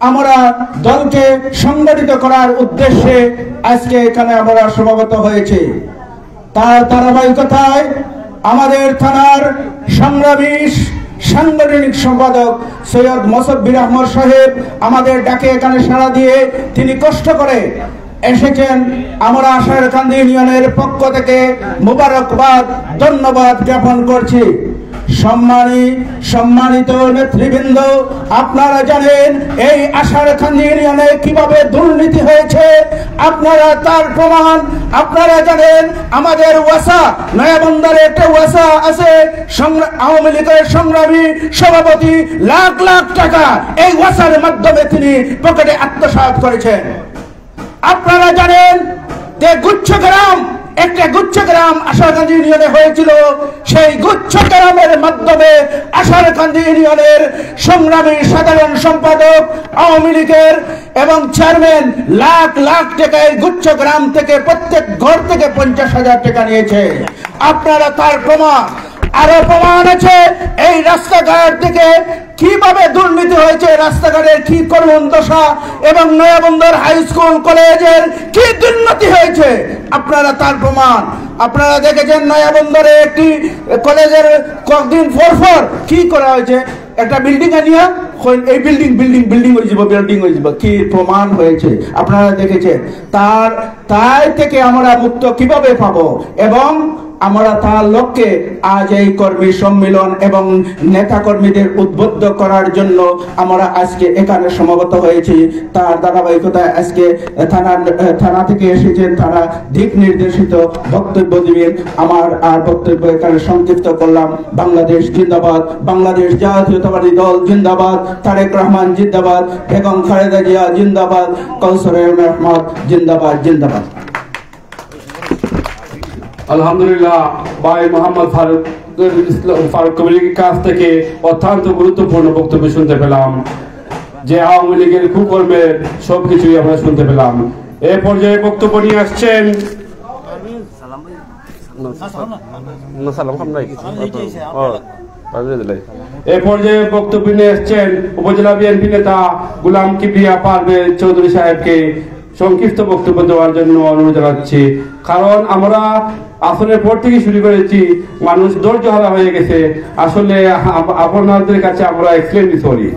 আমরা দলকে সংগঠিত করার উদ্দেশ্যে আজকে এখানে আমরা সমাবেত হয়েছি। তার ধারাবাহিকতায় আমাদের থানার সংগ্রামী সাংগঠনিক সম্পাদক সৈয়দ মোসাব্বির আহমদ সাহেব আমাদের ডাকে এখানে সাড়া দিয়ে তিনি কষ্ট করে এসেছেন। আমরা আশারকান্দি ইউনিয়নের পক্ষ থেকে মোবারকবাদ ধন্যবাদ জ্ঞাপন করছি। সম্মানিত নেতৃবৃন্দ, আপনারা জানেন এই আশারকান্দি ইউনিয়নে কিভাবে দুর্নীতি হয়েছে, আপনারা তার প্রমাণ আপনারা জানেন। আমাদের ওয়াসা নয়াবন্দরে একটা ওয়াসা আছে, আওয়ামী লীগের সংগ্রামী সভাপতি লাখ লাখ টাকা এই ওয়াসার মাধ্যমে তিনি পকেটে আত্মসাৎ করেছেন। আপনারা জানেন যে একটা গুচ্ছগ্রাম আশারকান্দি ইউনিয়নে হয়েছিল, সেই গুচ্ছগ্রামের মাধ্যমে আশারকান্দি ইউনিয়নের সংগ্রামী সাধারণ সম্পাদক আওয়ামী লীগের এবং চেয়ারম্যান লাখ লাখ টাকা এই গুচ্ছগ্রাম থেকে প্রত্যেক ঘর থেকে 50,000 টাকা নিয়েছে। আপনারা তার প্রমাণ আরো প্রমাণ আছে। এই রাস্তাঘাট থেকে কিভাবে দুর্নীতি হয়েছে, রাস্তাঘাটের কি করুণ দশা এবং নয়াবন্দর হাই স্কুল কলেজের কি দুর্নীতি হয়েছে, আপনারা তার প্রমাণ আপনারা দেখেছেন। নয়াবন্দরে একটি কলেজের কয়েকদিন পর কি করা হয়েছে, একটা বিল্ডিং আনিয়া এই বিল্ডিং হয়ে যাব কি প্রমাণ হয়েছে আপনারা দেখেছেন। তাই থেকে আমরা মুক্ত কিভাবে পাবো এবং আমরা তার লক্ষ্যে আজ এই কর্মী সম্মেলন এবং নেতা কর্মীদের উদ্বুদ্ধ করার জন্য আমরা আজকে এখানে সমবেত হয়েছি। তার ধারাবাহিকতায় আজকে থানা থেকে এসেছেন, তারা দিক নির্দেশিত বক্তব্য দিবেন। আমার আর বক্তব্য এখানে সংক্ষিপ্ত করলাম। বাংলাদেশ জিন্দাবাদ, বাংলাদেশ জাতীয়তাবাদী দল জিন্দাবাদ, তারেক রহমান জিন্দাবাদ, বেগম খালেদা জিয়া জিন্দাবাদ, কাউসার আহমদ জিন্দাবাদ জিন্দাবাদ। আলহামদুলিল্লাহ, ভাই মোহাম্মদ ফারুক কবিরের কাছ থেকে অত্যন্ত গুরুত্বপূর্ণ বক্তব্য শুনতে পেলাম, যে আওয়ামী লীগের কুকর্মের সবকিছুই আমরা শুনতে পেলাম। এ পর্যায়ে বক্তব্য নিয়ে আসছেন উপজেলা বিএনপি নেতা গোলাম কিবরিয়া পারভেজ চৌধুরী সাহেবকে সংক্ষিপ্ত বক্তব্য দেওয়ার জন্য অনুরোধ জানাচ্ছি। কারণ আমরা আসনের পর থেকে শুরু করেছি, মানুষ ধৈর্য হারা হয়ে গেছে। আসলে আপনাদের কাছে আমরা এক্সট্রিমলি সরি।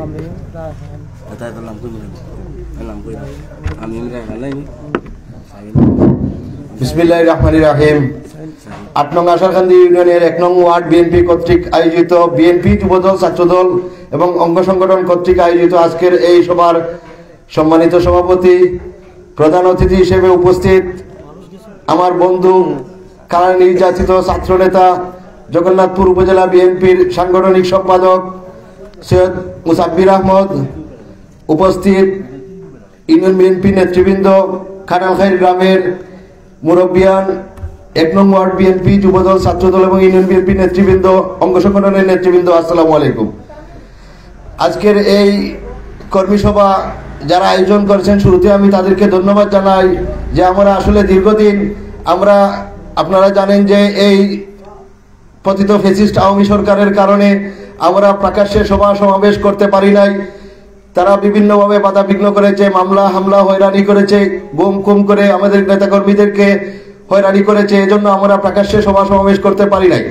বিসমিল্লাহির রহমানির রহিম। ৮ নং আশারকান্দি ইউনিয়নের ১ নং ওয়ার্ড বিএনপি কর্তৃক আয়োজিত, বিএনপি যুবদল ছাত্রদল এবং অঙ্গ সংগঠন কর্তৃক আয়োজিত আজকের এই সভার সম্মানিত সভাপতি, প্রধান অতিথি হিসেবে উপস্থিত আমার বন্ধু, কারা নির্যাতিত ছাত্র নেতা, জগন্নাথপুর উপজেলা বিএনপির সাংগঠনিক সম্পাদক সৈয়দ মোসাব্বির আহমদ, উপস্থিত ইউনিয়ন বিএনপি নেতৃবৃন্দ, খানালখাইর গ্রামের মুরব্বিয়ান, ১ নং ওয়ার্ড বিএনপি যুবদল ছাত্রদল এবং ইউনিয়ন বিএনপি নেতৃবৃন্দ, অঙ্গ সংগঠনের নেতৃবৃন্দ, আসসালামু আলাইকুম। আজকের এই কর্মী সভা যারা আয়োজন করেছেন, শুরুতে আমি তাদেরকে ধন্যবাদ জানাই যে আমরা আসলে দীর্ঘদিন আপনারা জানেন যে এই পতিত ফ্যাসিস্ট আওয়ামী সরকারের কারণে আমরা প্রকাশ্যে সভা সমাবেশ করতে পারি নাই। তারা বিভিন্নভাবে বাধা বিঘ্ন করেছে, মামলা হামলা হয়রানি করেছে, গুম খুম করে আমাদের নেতাকর্মীদেরকে হয়রানি করেছে। এজন্য আমরা প্রকাশ্যে সভা সমাবেশ করতে পারি নাই।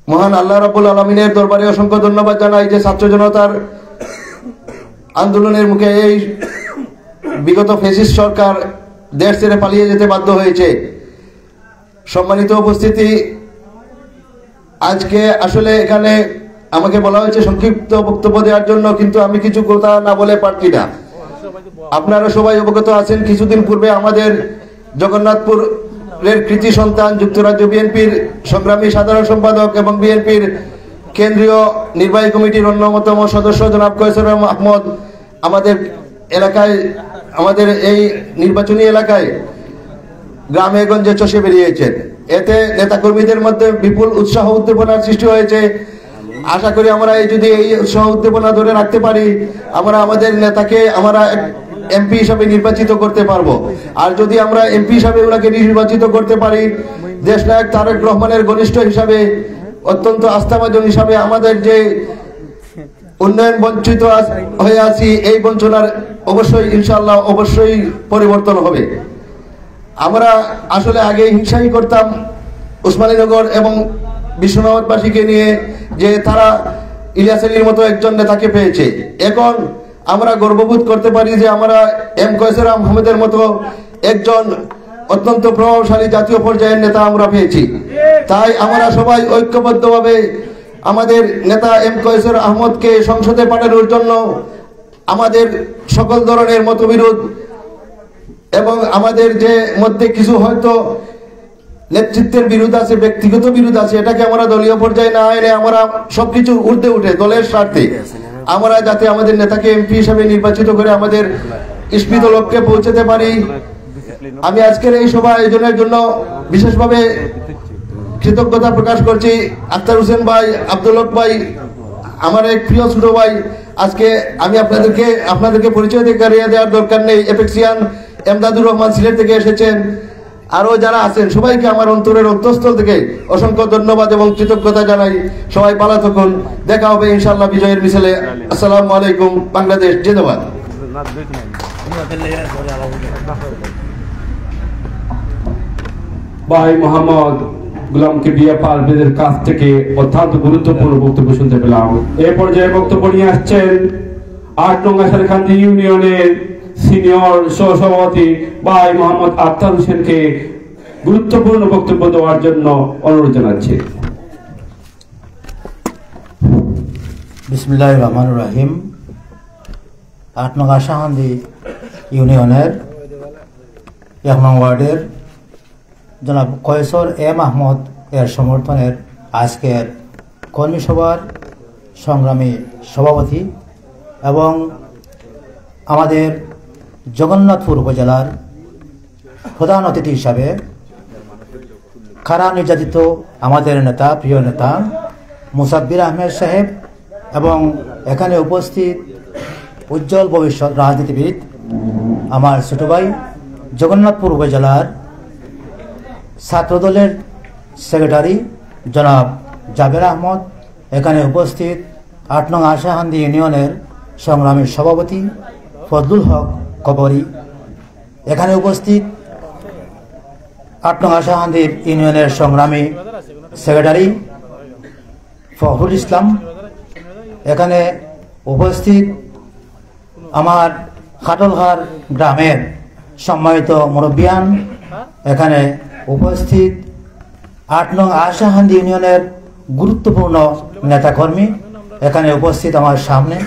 মহান আল্লাহ রাব্বুল আলামিনের দরবারে অসংখ্য ধন্যবাদ জানাই যে ছাত্র জনতার আন্দোলনের মুখে এই বিগত ফ্যাসিস্ট সরকার দেশ ছেড়ে পালিয়ে যেতে বাধ্য হয়েছে। সম্মানিত উপস্থিতি, আজকে আসলে এখানে আমাকে বলা হয়েছে সংক্ষিপ্ত বক্তব্য দেওয়ার জন্য, কিন্তু আমি কিছু কথা না বলে পারছি না। আপনারা সবাই অবগত আছেন, কিছুদিন পূর্বে আমাদের জগন্নাথপুরের কৃতি সন্তান, যুক্তরাজ্য বিএনপির সংগ্রামী সাধারণ সম্পাদক এবং বিএনপির কেন্দ্রীয় নির্বাহী কমিটির অন্যতম সদস্য জনাব কাউসার আহমদ আমাদের এলাকায়, আমাদের এই নির্বাচনী এলাকায় গ্রামে গঞ্জে চষে বেরিয়েছেন। এতে নেতাকর্মীদের মধ্যে বিপুল উৎসাহ উদ্দীপনার সৃষ্টি হয়েছে। আশা করি আমরা যদি এই উৎসাহ উদ্দীপনা ধরে রাখতে পারি, আমরা আমাদের নেতাকে আমরা এমপি হিসাবে নির্বাচিত করতে পারবো। আর যদি আমরা এমপি হিসাবে ওনাকে নির্বাচিত করতে পারি, দেশনায়ক তারেক রহমানের ঘনিষ্ঠ হিসাবে, অত্যন্ত আস্থাভাজন হিসাবে আমাদের যে উন্নয়ন বঞ্চিত হয়ে আছি, এই বঞ্চনার অবশ্যই ইনশাআল্লাহ অবশ্যই পরিবর্তন হবে। আমরা আসলে আগে হিংসাই করতাম উসমানীনগর এবং বিশ্বনাথবাসীকে নিয়ে, যে তারা ইলিয়াস আলীর মতো একজন নেতাকে পেয়েছে। এখন আমরা গর্ববোধ করতে পারি যে আমরা এম কয়সর আহমেদের মতো একজন অত্যন্ত প্রভাবশালী জাতীয় পর্যায়ের নেতা আমরা পেয়েছি। তাই আমরা সবাই ঐক্যবদ্ধভাবে আমাদের নেতা এম কয়সর আহমদকে সংসদে পাঠানোর জন্য আমাদের সকল ধরনের মতবিরোধ এবং আমাদের যে মধ্যে কিছু হয়তো নেতৃত্বের বিরোধ আছে, ব্যক্তিগত বিরোধ আছে, এটাকে আমরা দলীয় পর্যায়ে না এনে আমরা সবকিছু ঊর্ধ্বে উঠে দলের স্বার্থে আমরা যাতে আমাদের নেতাকে এমপি হিসেবে নির্বাচিত করে আমাদের ইস্পিত লক্ষ্যে পৌঁছাতে পারি। আমি আজকের এই সভা আয়োজনের জন্য বিশেষভাবে কৃতজ্ঞতা প্রকাশ করছি আক্তার হোসেন ভাই, আব্দুল হক ভাই, আমার এক প্রিয় ছোট ভাই। আজকে আমি আপনাদেরকে পরিচয় করিয়ে দেওয়ার দরকার নেই। এপেক্সিয়ান এমদাদুর রহমান সিলেট থেকে এসেছেন, আরো যারা আছেন সবাইকে আমার অন্তরের অন্তঃস্থল থেকে অসংখ্য ধন্যবাদ এবং কৃতজ্ঞতা জানাই। সবাই ভালো থাকুন, দেখা হবে ইনশাআল্লাহ বিজয়ের মিছিলে। আসসালামু আলাইকুম। বাংলাদেশ জিন্দাবাদ। ভাই মোহাম্মদ গোলাম কিবরিয়া পারভেজের কাছ থেকে অত্যন্ত গুরুত্বপূর্ণ বক্তব্য শুনতে পেলাম। এই পর্যায়ে বক্তব্য নিয়ে আসছেন ৮ নং আশারকান্দি ইউনিয়নের সিনিয়র সহসভাপতি ভাই মোহাম্মদ আক্তার হোসেনকে গুরুত্বপূর্ণ বক্তব্য দেওয়ার জন্য অনুরোধ জানাচ্ছি। বিসমিল্লাহির রহমানির রহিম। ৮ নং আশারকান্দি ইউনিয়নের ১ নং ওয়ার্ডের জনাব কয়সর এম আহমদ এর সমর্থনের আজকের কর্মী সভার সংগ্রামী সভাপতি এবং আমাদের জগন্নাথপুর উপজেলার প্রধান অতিথি হিসাবে খারা নির্যাতিত আমাদের নেতা, প্রিয় নেতা মুসাব্বির আহমেদ সাহেব এবং এখানে উপস্থিত উজ্জ্বল ভবিষ্যৎ রাজনীতিবিদ আমার ছোট ভাই জগন্নাথপুর উপজেলার ছাত্রদলের সেক্রেটারি জনাব জাবের আহমদ, এখানে উপস্থিত ৮ নং আশারকান্দি ইউনিয়নের সংগ্রামী সভাপতি ফজলুল হক কবরী, এখানে উপস্থিত ৮ নং আশারকান্দি ইউনিয়নের সংগ্রামী সেক্রেটারি ফখরুল ইসলাম, এখানে উপস্থিত আমার খাটলহার গ্রামের সম্মানিত মুরব্বিয়ান, এখানে উপস্থিত ৮ নং আশারকান্দি ইউনিয়নের গুরুত্বপূর্ণ নেতাকর্মী, এখানে উপস্থিত আমার সামনে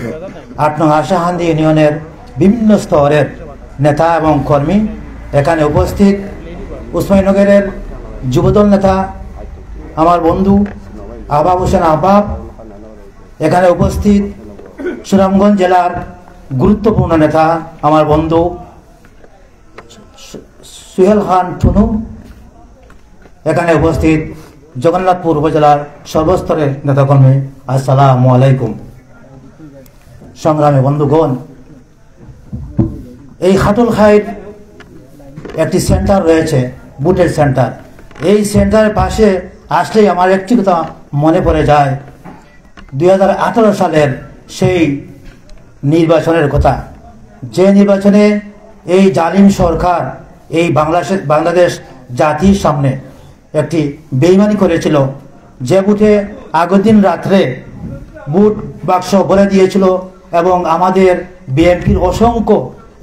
৮ নং আশারকান্দি ইউনিয়নের বিভিন্ন স্তরের নেতা এবং কর্মী, এখানে উপস্থিত উসমানীনগরের যুবদল নেতা আমার বন্ধু আহবাব হোসেন আহবাব, এখানে উপস্থিত সুনামগঞ্জ জেলার গুরুত্বপূর্ণ নেতা আমার বন্ধু সুহেল খান টুনু, এখানে উপস্থিত জগন্নাথপুর উপজেলার সর্বস্তরের নেতাকর্মী, আসসালামু আলাইকুম। সংগ্রামী বন্ধুগণ, এই খাটলখাইর একটি সেন্টার রয়েছে, বুটের সেন্টার। এই সেন্টারের পাশে আসলেই আমার একটি কথা মনে পড়ে যায়, 2018 সালের সেই নির্বাচনের কথা, যে নির্বাচনে এই জালিম সরকার এই বাংলাদেশ জাতির সামনে একটি বেইমানি করেছিল, যে বুথে আগের দিন রাত্রে বুট বাক্স বলে দিয়েছিল এবং আমাদের বিএনপির অসংখ্য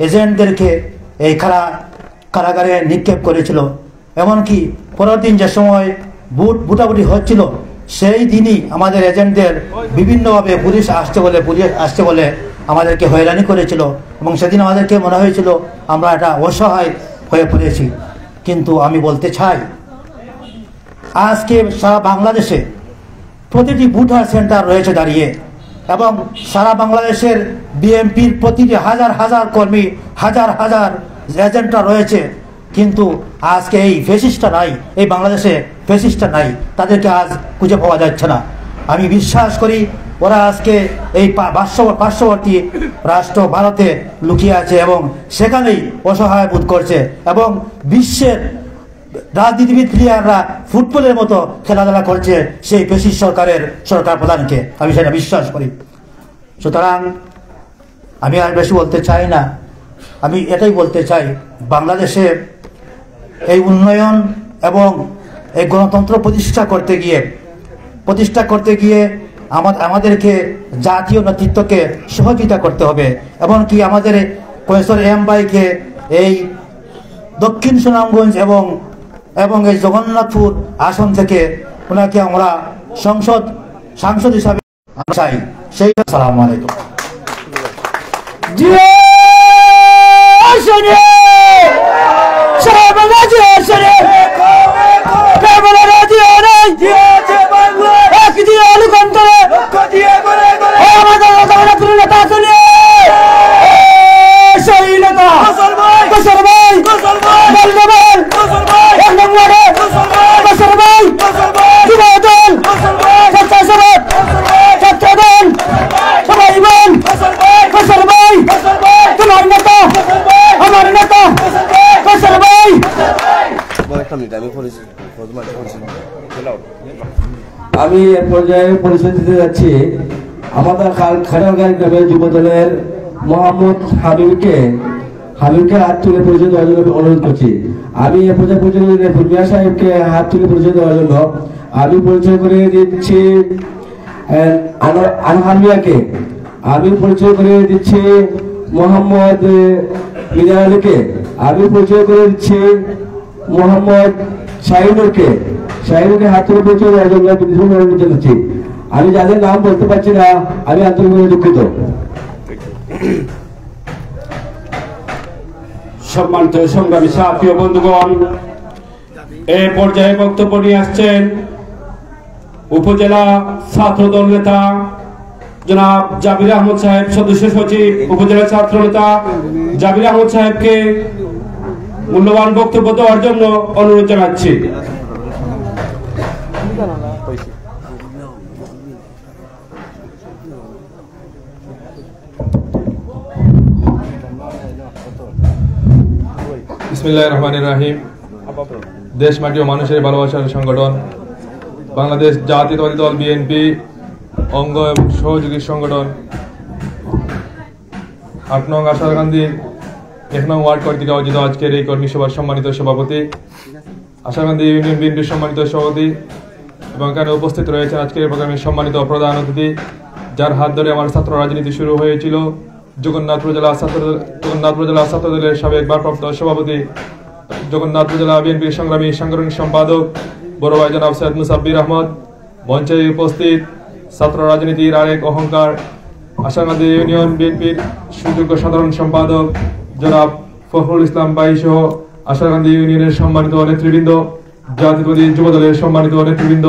এজেন্টদেরকে এই কারাগারে নিক্ষেপ করেছিল। এমনকি পরের দিন যে সময় বুটাবুটি হচ্ছিল, সেই দিনই আমাদের এজেন্টদের বিভিন্নভাবে পুলিশ আসছে বলে আমাদেরকে হয়রানি করেছিল এবং সেদিন আমাদেরকে মনে হয়েছিল আমরা এটা অসহায় হয়ে পড়েছি। কিন্তু আমি বলতে চাই, আজকে সারা বাংলাদেশে প্রতিটি বুটার সেন্টার রয়েছে দাঁড়িয়ে এবং সারা বাংলাদেশের বিএনপির প্রতিটি হাজার হাজার কর্মী, হাজার হাজার এজেন্টরা রয়েছে, কিন্তু আজকে এই ফ্যাসিস্টটা নাই, এই বাংলাদেশে ফ্যাসিস্টটা নাই, তাদেরকে আজ খুঁজে পাওয়া যাচ্ছে না। আমি বিশ্বাস করি ওরা আজকে এই পার্শ্ববর্তী রাষ্ট্র ভারতে লুকিয়ে আছে এবং সেখানেই অসহায় বোধ করছে এবং বিশ্বের রাজনীতিবিদ প্লেয়াররা ফুটবলের মতো খেলাধুলা করছে সেই ফ্যাসিস্ট সরকার প্রধানকে। আমি সেটা বিশ্বাস করি। সুতরাং আমি আর বেশি বলতে চাই না, আমি এটাই বলতে চাই, বাংলাদেশে এই উন্নয়ন এবং এই গণতন্ত্র প্রতিষ্ঠা করতে গিয়ে আমাদেরকে জাতীয় নেতৃত্বকে সহযোগিতা করতে হবে। এমনকি আমাদের প্রফেসর এম ভাইকে এই দক্ষিণ সুনামগঞ্জ এবং এই জগন্নাথপুর আসন থেকে ওনাকে আমরা সাংসদ হিসাবে চাই। সেই আসসালামু আলাইকুম। আমি এর পর্যায়ে পরিচয় দিতে যাচ্ছি আমাদের খাড়াগাঁও গ্রামের যুব দলের মোহাম্মদ হাবিবকে হাত তুলে পরিচয় দেওয়ার জন্য অনুরোধ করছি। আমি এ পর্যায়ে পরিচয় দিয়ে ফুলমিয়া সাহেবকে হাত তুলে পরিচয় দেওয়ার জন্য আমি পরিচয় করে দিচ্ছি আনহার মিয়াকে। আমি পরিচয় করে দিচ্ছি মোহাম্মদ মিনার আলীকে। আমি পরিচয় করে দিচ্ছি মোহাম্মদ শাহিনুরকে হাত তুলে পরিচয় দেওয়ার জন্য অনুরোধ জানাচ্ছি। আমি যাদের নাম বলতে পারছি না আমি আন্তরিকভাবে দুঃখিত। সম্মানিত সংগ্রামী সাথী ও বন্ধুগণ, এই পর্যায়ে বক্তব্য নিয়ে আসছেন উপজেলা ছাত্রদল নেতা জনাব জাবির আহমদ সাহেব, সদস্য সচিব উপজেলা ছাত্র নেতা জাবির আহমদ সাহেবকে মূল্যবান বক্তব্য দেওয়ার জন্য অনুরোধ জানাচ্ছি। বিসমিল্লাহির রহমানির রহিম। দেশ মাটি ও মানুষের ভালোবাসার সংগঠন বাংলাদেশ জাতীয়তাবাদী দল বিএনপি অঙ্গ এবং সহযোগী সংগঠন ৮ নং আশারকান্দি ১ নং ওয়ার্ড কর্তৃক আয়োজিত আজকের এই কর্মী সভার সম্মানিত সভাপতি, আশারকান্দি ইউনিয়ন বিএনপির সম্মানিত সভাপতি এবং এখানে উপস্থিত রয়েছেন আজকের প্রোগ্রামের সম্মানিত প্রধান অতিথি, যার হাত ধরে আমার ছাত্র রাজনীতি শুরু হয়েছিল, জগন্নাথপুর জেলা ছাত্র দলের সাবেক ভারপ্রাপ্ত সভাপতি, জগন্নাথপুর জেলা বিএনপির সংগ্রামী সাংগঠনিক সম্পাদক বড় ভাই জনাব সৈয়দ মুসাব্বির আহমদ, মঞ্চে উপস্থিত ছাত্র রাজনীতির আরেক অহংকার আশারকান্দি ইউনিয়ন বিএনপির সুযোগ্য সাধারণ সম্পাদক জনাব ফখরুল ইসলাম ভাই সহ আশারকান্দি ইউনিয়নের সম্মানিত নেতৃবৃন্দ, জাতীয়তাবাদী যুব দলের সম্মানিত নেতৃবৃন্দ,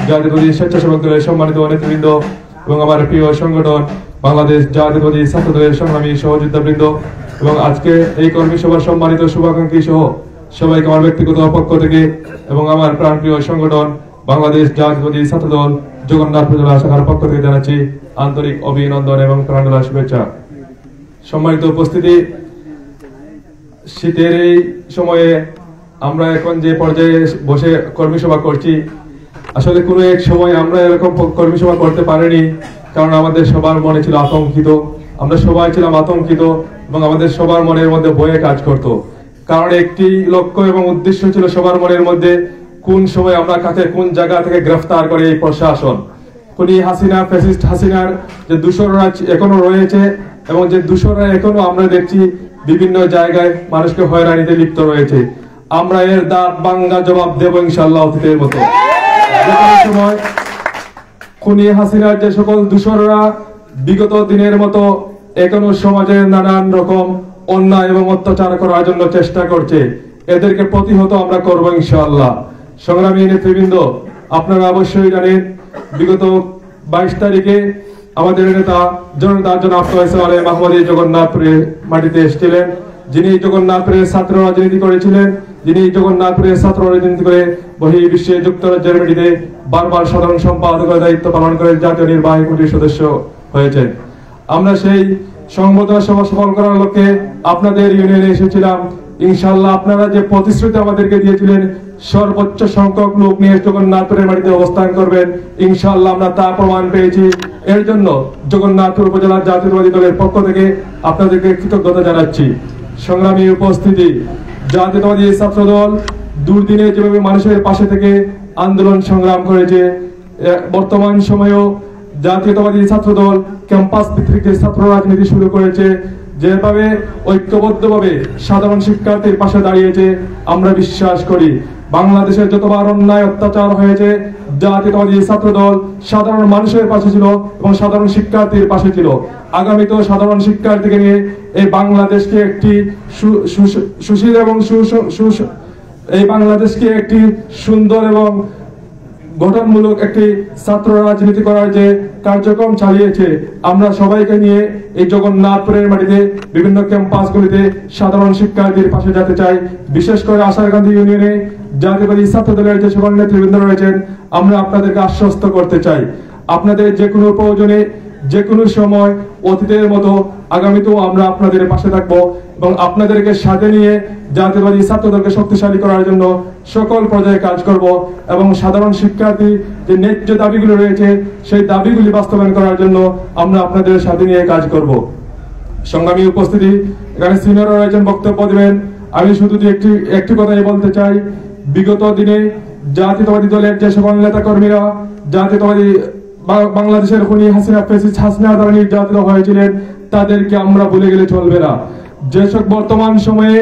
জাতীয়তাবাদী স্বেচ্ছাসেবক দলের সম্মানিত নেতৃবৃন্দ এবং আমার প্রিয় সংগঠন বাংলাদেশ জাতীয়তাবাদী ছাত্র দলের সংগ্রামী সহযোদ্ধাবৃন্দ এবং আজকে এই কর্মী সভার সম্মানিত শুভাকাঙ্ক্ষী সহ সবাইকে আমার ব্যক্তিগত পক্ষ থেকে এবং আমার প্রাণপ্রিয় সংগঠন বাংলাদেশ জাতীয়তাবাদী ছাত্র দল জগন্নাথপুর জেলা শাখার পক্ষ থেকে জানাচ্ছি আন্তরিক অভিনন্দন এবং প্রাণঢালা শুভেচ্ছা। সম্মানিত উপস্থিতি, শীতের এই সময়ে আমরা এখন যে পর্যায়ে বসে কর্মী সভা করছি, আসলে কোনো এক সময় আমরা এরকম কর্মী সভা করতে পারিনি, কারণ আমাদের সবার মনে ছিল আতঙ্কিত, আমরা সবাই ছিলাম আতঙ্কিত এবং আমাদের সবার মনের মধ্যে ভয়ে কাজ করত। কারণ একটি লক্ষ্য এবং উদ্দেশ্য ছিল সবার মনের মধ্যে, কোন সময় আমরা কাকে কোন জায়গা থেকে গ্রেফতার করে এই প্রশাসন, কোন হাসিনা ফ্যাসিস্ট হাসিনার যে দূষররা এখনো রয়েছে এবং যে দূষররা এখনো আমরা দেখছি বিভিন্ন জায়গায় মানুষকে হয়রানিতে লিপ্ত রয়েছে, আমরা এর দাঁত ভাঙা জবাব দেব ইনশাআল্লাহ অতীতের মতো। সময় খুনি হাসিনার যে সকল দূষররা বিগত দিনের মতো এখনো সমাজের নানান রকম অন্যায় এবং অত্যাচার করার জন্য চেষ্টা করছে, এদেরকে প্রতিহত আমরা করবো ইনশাআল্লাহ। সংগ্রামী নেতৃবৃন্দ, আপনারা অবশ্যই জানেন বিগত 22 তারিখে আমাদের নেতা জনতা জনাব ফয়সাল আলী মাহমুদী জগন্নাথপুরের মাটিতে এসেছিলেন, যিনি জগন্নাথপুরের ছাত্র রাজনীতি করেছিলেন, যিনি জগন্নাথপুরের ছাত্র রাজনীতি করে বহির্বিশ্বে যুক্তরাজ্যের মাটিতে বারবার সাধারণ সম্পাদকের দায়িত্ব পালন করে জাতীয় নির্বাহী কমিটির সদস্য হয়েছেন। আমরা সেই সংবর্ধনা সভা সফল করার লক্ষ্যে আপনাদের ইউনিয়নে এসেছিলাম ইনশাআল্লাহ আপনারা যে প্রতিশ্রুতি আমাদেরকে দিয়েছিলেন সর্বোচ্চ সংখ্যক লোক নিয়ে জগন্নাথপুরের মাটিতে অবস্থান করবেন, ইনশাআল্লাহ আমরা তা প্রমাণ পেয়েছি। এর জন্য জগন্নাথপুর উপজেলা জাতীয়তাবাদী দলের পক্ষ থেকে আপনাদেরকে কৃতজ্ঞতা জানাচ্ছি। সংগ্রামী উপস্থিতি, জাতীয়তাবাদী ছাত্র দল দুর্দিনে যেভাবে মানুষের পাশে থেকে আন্দোলন সংগ্রাম করেছে, বর্তমান সময়েও জাতীয়তাবাদী ছাত্র দল ক্যাম্পাস ভিত্তিক ছাত্র রাজনীতি শুরু করেছে, যেভাবে ঐক্যবদ্ধভাবে সাধারণ শিক্ষার্থীর পাশে দাঁড়িয়েছে, আমরা বিশ্বাস করি বাংলাদেশের যতবার অন্যায় অত্যাচার হয়েছে জাতীয়তাবাদী ছাত্র দল সাধারণ মানুষের পাশে ছিল এবং সাধারণ শিক্ষার্থীর পাশে ছিল। আগামীতেও সাধারণ শিক্ষার্থীকে নিয়ে এই বাংলাদেশকে একটি সুশীল এবং এই বাংলাদেশকে একটি সুন্দর এবং গঠনমূলক একটি ছাত্র রাজনীতি করার যে কার্যক্রম চালিয়েছে, আমরা সবাইকে নিয়ে এই জগন্নাথপুরের মাটিতে বিভিন্ন ক্যাম্পাসগুলিতে সাধারণ শিক্ষার্থীর পাশে যেতে চাই। বিশেষ করে আশারকান্দি ইউনিয়নে জাতীয়তাবাদী ছাত্র দলের যে সকল নেতৃবৃন্দ রয়েছেন, আমরা আপনাদেরকে আশ্বস্ত করতে চাই আপনাদের যে কোনো প্রয়োজনে যে কোনো সময় অতীতের মতো আগামীতেও আমরা আপনাদের পাশে থাকবো এবং আপনাদেরকে সাথে নিয়ে জাতীয়তাবাদী ছাত্র দলকে শক্তিশালী করার জন্য সকল পর্যায়ে কাজ করব এবং সাধারণ শিক্ষার্থী যে ন্যায্য দাবিগুলো রয়েছে সেই দাবিগুলি বাস্তবায়ন করার জন্য আমরা আপনাদের সাথে নিয়ে কাজ করব। সংগ্রামী উপস্থিতি, এখানে সিনিয়ররা রয়েছেন, বক্তব্য দেবেন। আমি শুধু একটি কথাই বলতে চাই, বিগত দিনে জাতীয়তাবাদী দলের যে সকল নেতা কর্মীরা জাতীয়তাবাদী বাংলাদেশের খুনি হাসিনা ফ্যাসিস্ট হাসিনা দ্বারা নির্যাতিত হয়েছিলেন, তাদেরকে আমরা ভুলে গেলে চলবে না। যেসব বর্তমান সময়ে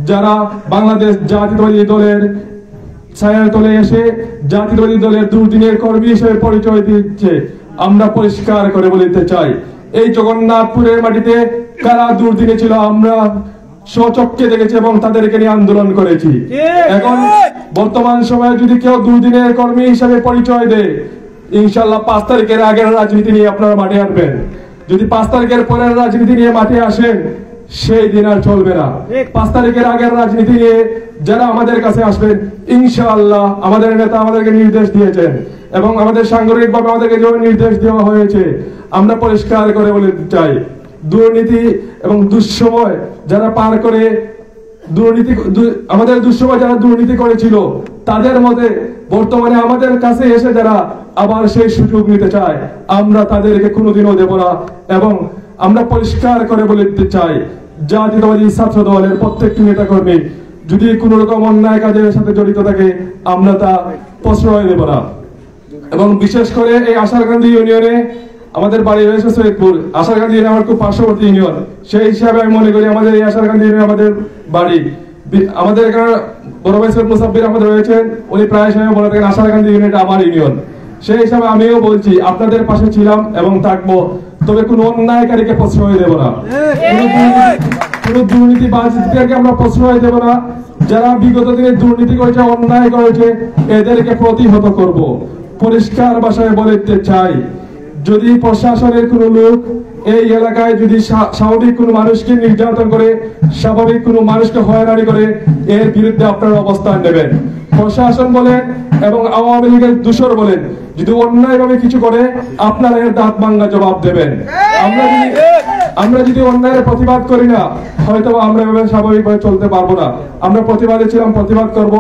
যারা বাংলাদেশ জাতীয়তাবাদী দলের ছায়ার তলে এসে জাতীয়তাবাদী দলের দুর্দিনের কর্মী হিসেবে পরিচয় দিচ্ছে, আমরা পরিষ্কার করে বলতে চাই এই জগন্নাথপুরের মাটিতে কারা দুর্দিনে ছিল আমরা স্বচক্ষে দেখেছি এবং তাদেরকে নিয়ে আন্দোলন করেছি। এখন বর্তমান সময়ে যদি কেউ দুর্দিনের কর্মী হিসেবে পরিচয় দেয়, ইনশাআল্লাহ 5 তারিখের আগের রাজনীতি নিয়ে আপনারা মাঠে আসবেন। যদি 5 তারিখের পরের রাজনীতি নিয়ে মাঠে আসেন, সেই দিন আর চলবে না। 5 তারিখের আগের রাজনীতি নিয়ে যারা আমাদের কাছে আসবেন, ইনশাআল্লাহ আমাদের নেতা আমাদেরকে নির্দেশ দিয়েছেন এবং আমাদের সাংগঠনিকভাবে আমাদেরকে যে নির্দেশ দেওয়া হয়েছে, আমরা পরিষ্কার করে বলতে চাই দুর্নীতি এবং দুঃসময় যারা পার করে আমাদের দুঃসময় যারা দুর্নীতি করেছিল, তাদের মধ্যে বর্তমানে আমাদের কাছে এসে যারা আবার সেই সুযোগ নিতে চায়, আমরা তাদেরকে কোনোদিনও দেব না। এবং আমরা পরিষ্কার করে বলে দিতে চাই জাতীয়তাবাদী ছাত্র দলের প্রত্যেকটি নেতা কর্মী যদি কোনো রকম অন্যায় কাজের সাথে জড়িত থাকে, আমরা তা প্রশ্রয় দেব না। এবং বিশেষ করে এই আশারকান্দি ইউনিয়নে আমাদের বাড়ি রয়েছে সৈয়দপুর। আশারকান্দি ইউনিয়ন আমার খুব পার্শ্ববর্তী ইউনিয়ন, সেই হিসাবে আমি মনে করি আমাদের এই আশারকান্দি ইউনিয়ন আমাদের বাড়ি। আমাদের এখানে বড় ভাই সৈয়দ মুসাব্বির আমাদের রয়েছেন, উনি প্রায় সময় বলে থাকেন আশারকান্দি ইউনিয়নটা আমার ইউনিয়ন। সেই হিসাবে আমিও বলছি আপনাদের পাশে ছিলাম এবং থাকবো, তবে কোনো অন্যায়কারীকে প্রশ্রয় দেব না, কোনো দুর্নীতিবাজদেরকে আমরা প্রশ্রয় দেব না। যারা বিগত দিনে দুর্নীতি করেছে, অন্যায় করেছে, এদেরকে প্রতিহত করব। পরিষ্কার ভাষায় বলে দিতে চাই, যদি প্রশাসনের কোনো লোক এই এলাকায় যদি স্বাভাবিক কোনো মানুষকে নির্যাতন করে, স্বাভাবিক কোনো মানুষকে হয়রানি করে, এর বিরুদ্ধে আপনারা অবস্থান নেবেন। প্রশাসন বলেন এবং আওয়ামী লীগের দূষর বলেন, যদি অন্যায়ভাবে কিছু করে আপনারা এর দাঁত ভাঙা জবাব দেবেন। আমরা যদি অন্যায়ের প্রতিবাদ করি না, হয়তো আমরা এভাবে স্বাভাবিকভাবে চলতে পারবো না। আমরা প্রতিবাদে ছিলাম, প্রতিবাদ করব,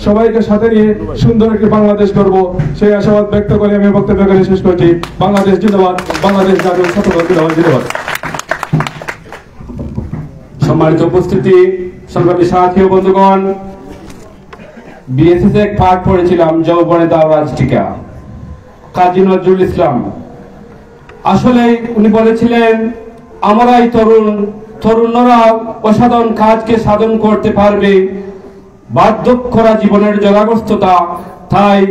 সবাইকে সাথে নিয়ে সুন্দর একটি বাংলাদেশ করব, সেই আশাবাদ ব্যক্ত করে আমি বক্তব্য শেষ করছি। বাংলাদেশ জিন্দাবাদ, বাংলাদেশ জাতীয় ছাত্র দল জিন্দাবাদ। সম্মানিত উপস্থিতি, সংগ্রামী সাথী ও বন্ধুগণ, বিএসএস এক পাঠ পড়েছিলাম যৌবনে দাওরাজ টিকা, কাজী নজরুল ইসলাম। আসলে উনি বলেছিলেন আমরাই তরুণরা অসাধারণ কাজকে সাধন করতে পারবে, বার্ধক্যরা জীবনের জলাগ্রস্ততা। তাই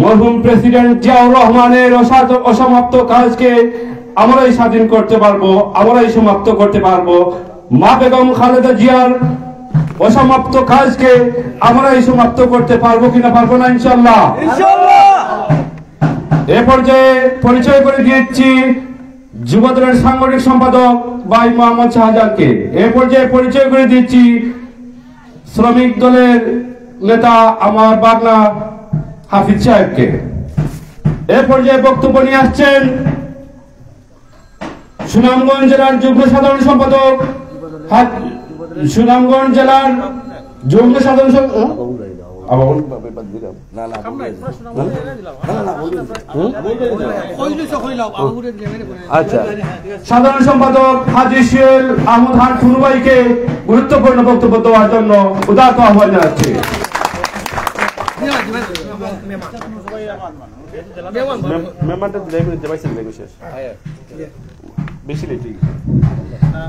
মরহুম প্রেসিডেন্ট জিয়াউর রহমানের অসমাপ্ত কাজকে আমরাই স্বাধীন করতে পারবো, আমরাই সমাপ্ত করতে পারবো। মা বেগম খালেদা জিয়ার অসমাপ্ত কাজকে আমরাই সমাপ্ত করতে পারবো কিনা, পারবো না? ইনশাআল্লাহ। এ পর্যায়ে পরিচয় করে দিয়েছি যুবদলের সাংগঠনিক সম্পাদক ভাই মোহাম্মদ শাহজাহানকে। এ পর্যায়ে পরিচয় করে দিচ্ছি শ্রমিক দলের নেতা আমার বাগনা হাফিজ সাহেবকে। এ পর্যায়ে বক্তব্য নিয়ে আসছেন সুনামগঞ্জ জেলার যুগ্ম সাধারণ সম্পাদক সুনামগঞ্জ জেলার যৌথ সাধারণ সাধারণ সম্পাদক হাজী সুহেল আহমদ খান ফুনুভাইকে গুরুত্বপূর্ণ বক্তব্য দেওয়ার জন্য উদাত্ত আহ্বান জানাচ্ছি।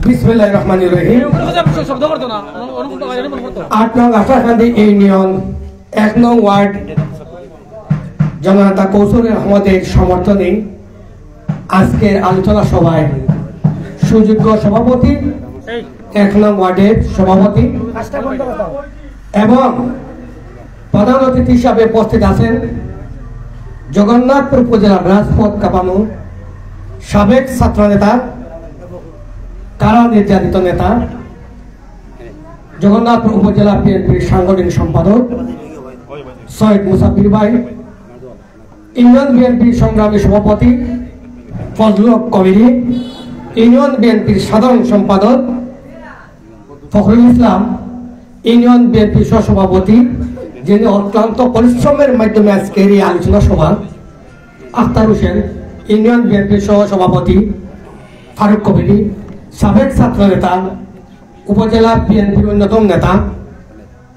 বিসমিল্লাহির রহমানির রহিম। 8 নং আশাকান্দি ইউনিয়ন 1 নং ওয়ার্ড জননেতা কৌশল আহমদের সমর্থনে আজকের আলোচনা সভায় সুযোগ্য সভাপতি, 1 নং ওয়ার্ডের সভাপতি এবং প্রধান অতিথি হিসাবে উপস্থিত আছেন জগন্নাথপুর উপজেলার রাজপথ কাপানো সাবেক ছাত্র নেতা, কারা নির্যাতিত নেতা, জগন্নাথপুর উপজেলা বিএনপির সাংগঠনিক সম্পাদক সৈয়দ মুসাফির ভাই, ইউনিয়ন বিএনপির সংগ্রামী সভাপতি ফজলুল হক কবির, ইউনিয়ন বিএনপির সাধারণ সম্পাদক ফখরুল ইসলাম, ইউনিয়ন বিএনপির সহসভাপতি যিনি অক্লান্ত পরিশ্রমের মাধ্যমে আজকের এই আলোচনা সভা, আখতার হোসেন, ইউনিয়ন বিএনপির সহসভাপতি ফারুক কবির, সাবেক ছাত্র নেতা, উপজেলা বিএনপির অন্যতম নেতা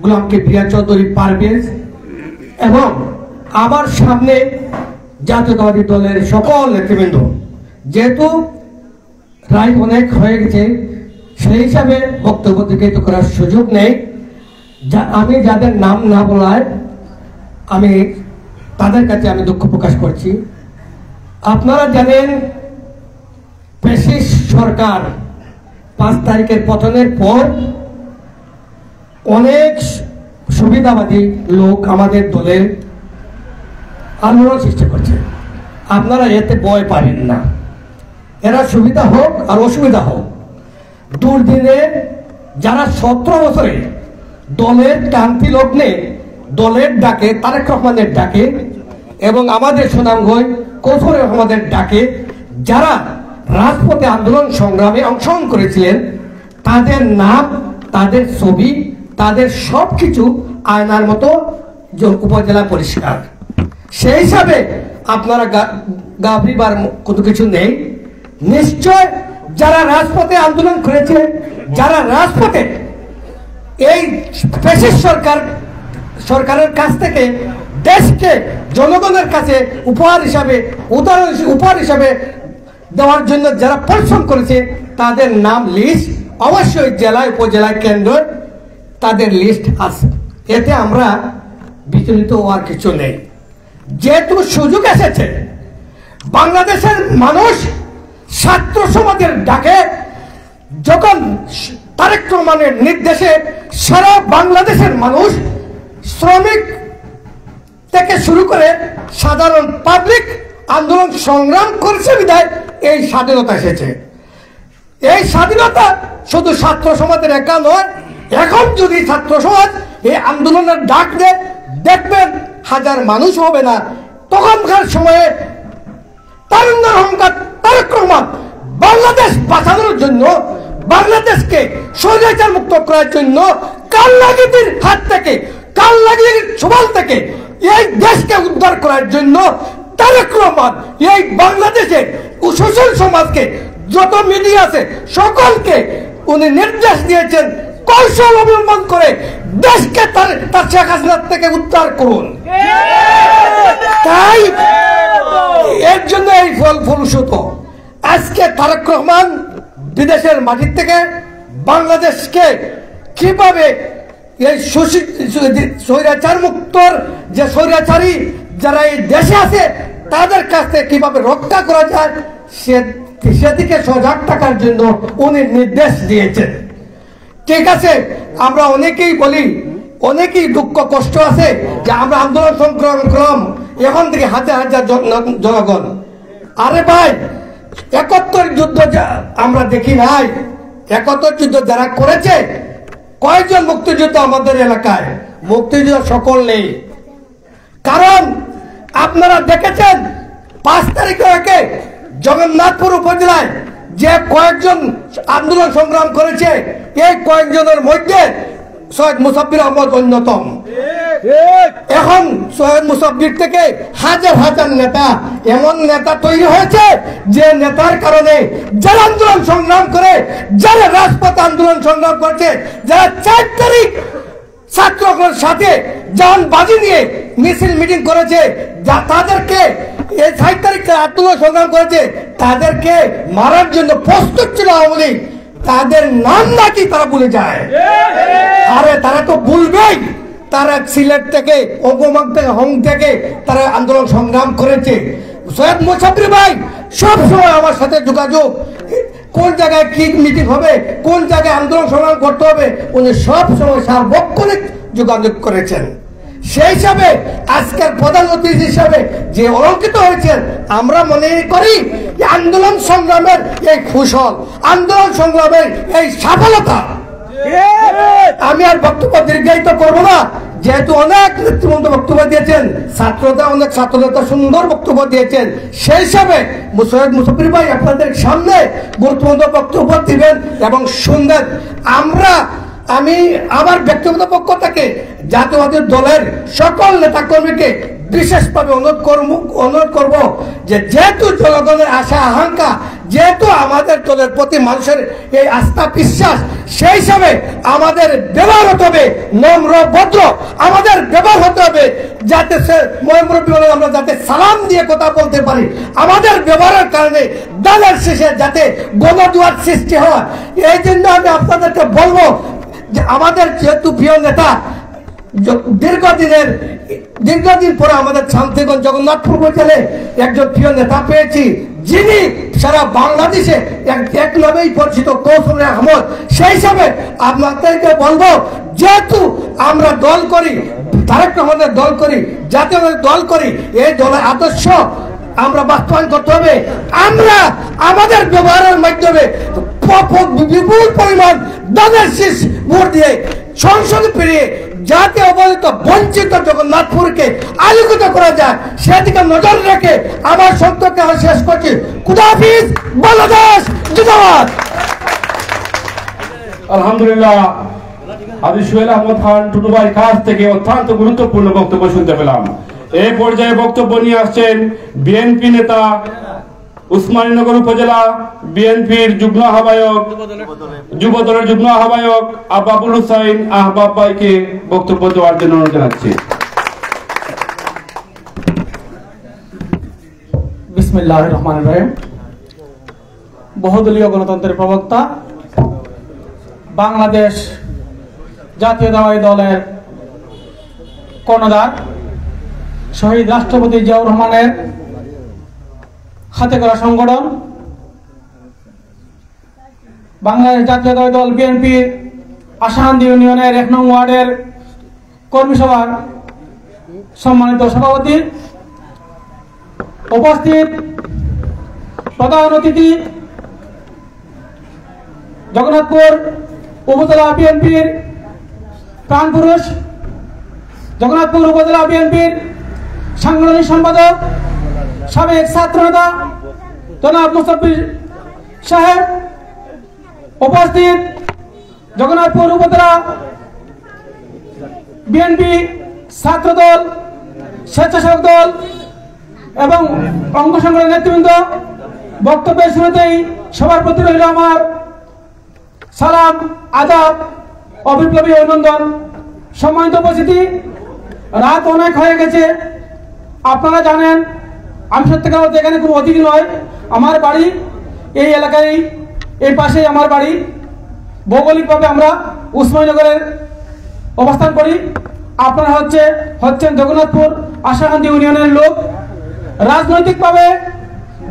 গোলাম কিবরিয়া চৌধুরী পারভেজ এবং আমার সামনে জাতীয়তাবাদী দলের সকল নেতৃবৃন্দ। যেহেতু রায় অনেক হয়ে গেছে, সেই হিসাবে বক্তব্য দীর্ঘায়িত করার সুযোগ নেই। আমি যাদের নাম না বলায় আমি তাদের কাছে আমি দুঃখ প্রকাশ করছি। আপনারা জানেন ফ্যাসিস্ট সরকার 5 তারিখের পতনের পর অনেক সুবিধাবাদী লোক আমাদের দলের আন্দোলন সৃষ্টি করছে। আপনারা এতে ভয় পাবেন না, এরা সুবিধা হোক আর অসুবিধা হোক, দুর্দিনে যারা 17 বছরে দলের ক্রান্তি লগ্নে দলের ডাকে, তারেক রহমানের ডাকে এবং আমাদের সুনামগঞ্জ কৌশল রহমানের ডাকে যারা রাজপথে আন্দোলন সংগ্রামে অংশগ্রহণ করেছিলেন, তাদের নাম, তাদের ছবি, তাদের সবকিছু আয়নার মতো উপজেলা পরিষ্কার। সেই হিসাবে আপনারা গাবরিবার কোনো কিছু নেই। নিশ্চয় যারা রাজপথে আন্দোলন করেছে, যারা রাজপথে এই ফ্যাসিস্ট সরকারের কাছ থেকে দেশকে জনগণের কাছে উপহার হিসাবে দেওয়ার জন্য যারা পরিশ্রম করেছে, তাদের নাম লিস্ট অবশ্যই জেলায় উপজেলায় কেন্দ্র তাদের লিস্ট আছে। এতে আমরা বিচলিত হওয়ার কিছু নেই। যেহেতু সুযোগ এসেছে, বাংলাদেশের মানুষ ছাত্র সমাজের ডাকে যখন তারেক রহমানের নির্দেশে সারা বাংলাদেশের মানুষ, শ্রমিক থেকে শুরু করে সাধারণ পাবলিক আন্দোলন সংগ্রাম করেছে বিধায় এই স্বাধীনতা এসেছে। এই স্বাধীনতা শুধু ছাত্র সমাজের একা নয়। এখন যদি ছাত্র সমাজ এই আন্দোলনের ডাক দেয়, দেখবেন হাজার মানুষ হবে না। তখনকার সময়ে তারুণ্যের অহংকার তারেক রহমান বাংলাদেশ বাঁচানোর জন্য, বাংলাদেশকে স্বৈরাচার মুক্ত করার জন্য, কালনাগির হাত থেকে, কালনাগির সমাজ থেকে এই দেশকে উদ্ধার করার জন্য তারেক রহমান এই বাংলাদেশের সুশীল সমাজকে, যত মিডিয়া আছে সকলকে উনি নির্দেশ দিয়েছেন কৌশল অবলম্বন করে দেশকে তার শেখ হাসিনা থেকে উদ্ধার করুন। তাই এর জন্য এই ফলস্বরূপ আজকে তারেক রহমান বিদেশের মাটির থেকে বাংলাদেশকে কিভাবে এই স্বৈরাচার মুক্তর যে স্বৈরাচারী যারা এই দেশে আছে তাদের কাছ থেকে কিভাবে রক্ষা করা যায় সেদিকে সজাগ থাকার জন্য উনি নির্দেশ দিয়েছেন। ঠিক আছে, আমরা অনেকেই বলি, অনেকেই দুঃখ কষ্ট আছে যে আমরা আন্দোলন সংগ্রাম করলাম, এখন থেকে হাজার হাজার জনগণ। আরে ভাই, 71 যুদ্ধ আমরা দেখি নাই। 71 যুদ্ধ যারা করেছে, কয়েকজন মুক্তিযুদ্ধ আমাদের এলাকায়? মুক্তিযুদ্ধ সকল নেই। কারণ আপনারা দেখেছেন 5 তারিখের আগে জগন্নাথপুর উপজেলায় যে কয়েকজন আন্দোলন সংগ্রাম করেছে, এই কয়েকজনের মধ্যে সৈয়দ মুসাব্বির আহমদ অন্যতম। এখন সৈয়দ মুসাব্বির থেকে হাজার হাজার নেতা, এমন নেতা তৈরি হয়েছে যে নেতার কারণে যারা আন্দোলন সংগ্রাম করে, যারা রাজপথ আন্দোলন সংগ্রাম করছে, যারা 4 তারিখ ছাত্রদের সাথে যান বাজি নিয়ে মিছিল মিটিং করেছে, তাদেরকে এই 4 তারিখ আন্দোলন সংগ্রাম করেছে, তাদেরকে মারার জন্য প্রস্তুত ছিল আওয়ামী লীগ। তাদের নাম নাকি তারা ভুলে যায়। আরে তারা তো ভুলবেই। তারা সিলেট থেকে, ওগমাগ থেকে, হং থেকে তারা আন্দোলন সংগ্রাম করেছে। সৈয়দ মুসাব্বির ভাই সব সময় আমার সাথে যোগাযোগ, কোন জায়গায় কি মিটিং হবে, কোন জায়গায় আন্দোলন সংগ্রাম করতে হবে, উনি সব সময় সার্বক্ষণিক যোগাযোগ করেছেন। সেই হিসাবে আজকের প্রধান অতিথি হিসাবে যে অলঙ্কিত হয়েছেন, আমরা মনে করি যে আন্দোলন সংগ্রামের এই কুশল, আন্দোলন সংগ্রামের এই সফলতা। আমি আর বক্তব্য দীর্ঘায়িত করবো না, যেহেতু অনেক নেতৃবৃন্দ বক্তব্য দিয়েছেন, অনেক ছাত্রনেতা সুন্দর বক্তব্য দিয়েছেন। সেই হিসাবে সৈয়দ মুসাব্বির ভাই আপনাদের সামনে গুরুত্বপূর্ণ বক্তব্য দিবেন এবং শুনবেন। আমি আমার ব্যক্তিগত পক্ষ থেকে জাতীয়তাবাদী দলের সকল নেতাকর্মীকে বিশেষভাবে অনুরোধ করব যে যেহেতু জনগণের আশা আকাঙ্ক্ষা, যেহেতু আমাদের দলের প্রতি মানুষের এই আস্থা বিশ্বাস, সেই হিসাবে আমাদের ব্যবহার হতে হবে নম্র ভদ্র, আমাদের ব্যবহার হতে হবে যাতে আমরা যাতে সালাম দিয়ে কথা বলতে পারি। আমাদের ব্যবহারের কারণে দলের শেষে যাতে গণজোয়ার সৃষ্টি হয়। এই জন্য আমি আপনাদেরকে বলবো যে আমাদের যেহেতু প্রিয় নেতা, দীর্ঘদিন পরে আমাদের শান্তিগঞ্জ জগন্নাথপুর উপজেলে একজন প্রিয় নেতা পেয়েছি, যিনি সারা বাংলাদেশে একভাবেই পরিচিত, কৌশল আহমদ। সেই হিসাবে আপনাদেরকে বলবো, যেহেতু আমরা দল করি, তারেক রহমানের দল করি, জাতীয় দল করি, এই দলের আদর্শ আমরা বাস্তবায়ন করতে হবে। আমরা আমাদের ব্যবহারের মাধ্যমে বিপুল পরিমাণ দলের শীষ ভোট দিয়ে সংসদে ফিরিয়ে যাতে অবহেলিত বঞ্চিত জগন্নাথপুরকে আলোকিত করা যায়, সেদিকে নজর রেখে আমার সত্যকে আমি শেষ করছি। খুদা হাফিজ, বাংলাদেশ জিন্দাবাদ। আলহামদুলিল্লাহ, আমি সোহেল আহমদ খান টুটু ভাইয়ের কাছ থেকে অত্যন্ত গুরুত্বপূর্ণ বক্তব্য শুনতে পেলাম। এই পর্যায়ে বক্তব্য নিয়ে আসছেন বিএনপি নেতা, উসমানীনগর উপজেলা বিএনপির যুগ্ম আহ্বায়ক, যুবদলের যুগ্ম আহ্বায়ক আবাবুল হুসাইন আহবাব ভাইকে বক্তব্য দেওয়ার জন্য অনুরোধ জানাচ্ছি। বিসমিল্লাহির রহমানির রহিম। বহুদলীয় গণতন্ত্রের প্রবক্তা, বাংলাদেশ জাতীয়তাবাদী দলের কর্ণধার, শহীদ রাষ্ট্রপতি জিয়াউর রহমানের হাতে করা সংগঠন বাংলাদেশ জাতীয়তাবাদী দল বিএনপির আশাকান্দি ইউনিয়নের 1 নং ওয়ার্ডের কর্মী সভার সম্মানিত সভাপতি, উপস্থিত প্রধান অতিথি, জগন্নাথপুর উপজেলা বিএনপির প্রাণপুরুষ, জগন্নাথপুর উপজেলা বিএনপির সাংগঠনিক সম্পাদক, সাবেক ছাত্রনেতা জনাব মুসাব্বির সাহেব, উপস্থিত জগন্নাথপুর উপজেলা বিএনপি ছাত্রদল, স্বেচ্ছাসেবক দল এবং অঙ্গ সংগঠনের নেতৃবৃন্দ, বক্তব্যের শুরুতেই সবার প্রতি রইল আমার সালাম, আদাব ও বিপ্লবী অভিনন্দন। সম্মানিত উপস্থিতি, রাত অনেক হয়ে গেছে। আপনারা জানেন আমি সত্যিকার অর্থে এখানে কোনো অতিথি নয়, আমার বাড়ি এই এলাকায়, এই পাশেই আমার বাড়ি। ভৌগোলিকভাবে আমরা উসমানীনগরের অবস্থান করি। আপনারা হচ্ছেন জগন্নাথপুর আশাকান্দি ইউনিয়নের লোক। রাজনৈতিকভাবে